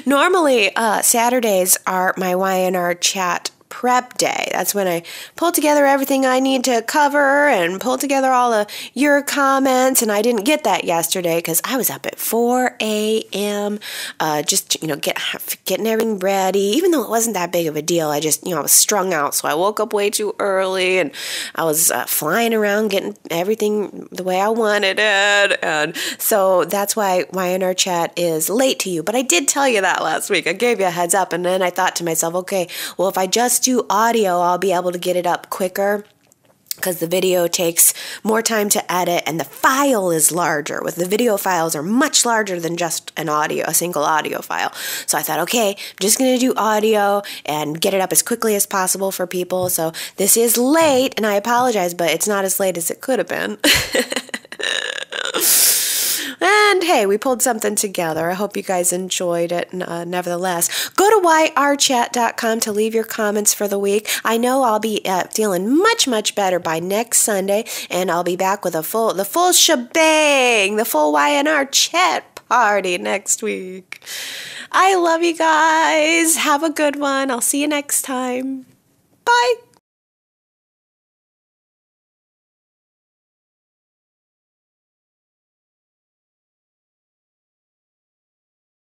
Normally, Saturdays are my Y&R Chat prep day. That's when I pull together everything I need to cover and pull together all of your comments. And I didn't get that yesterday because I was up at 4 a.m. Just getting everything ready. Even though it wasn't that big of a deal, I was strung out, so I woke up way too early, and I was flying around getting everything the way I wanted it. And so that's why Y&R Chat is late to you. But I did tell you that last week. I gave you a heads up, and then I thought to myself, okay, well, if I just do audio, I'll be able to get it up quicker because the video takes more time to edit and the file is larger. With the video files are much larger than just a single audio file. So I thought, okay, I'm just going to do audio and get it up as quickly as possible for people. So this is late, and I apologize, but it's not as late as it could have been. And hey, we pulled something together. I hope you guys enjoyed it. Nevertheless, go to yrchat.com to leave your comments for the week. I know I'll be feeling much, much better by next Sunday, and I'll be back with the full shebang, the full Y&R Chat party next week. I love you guys. Have a good one. I'll see you next time. Bye.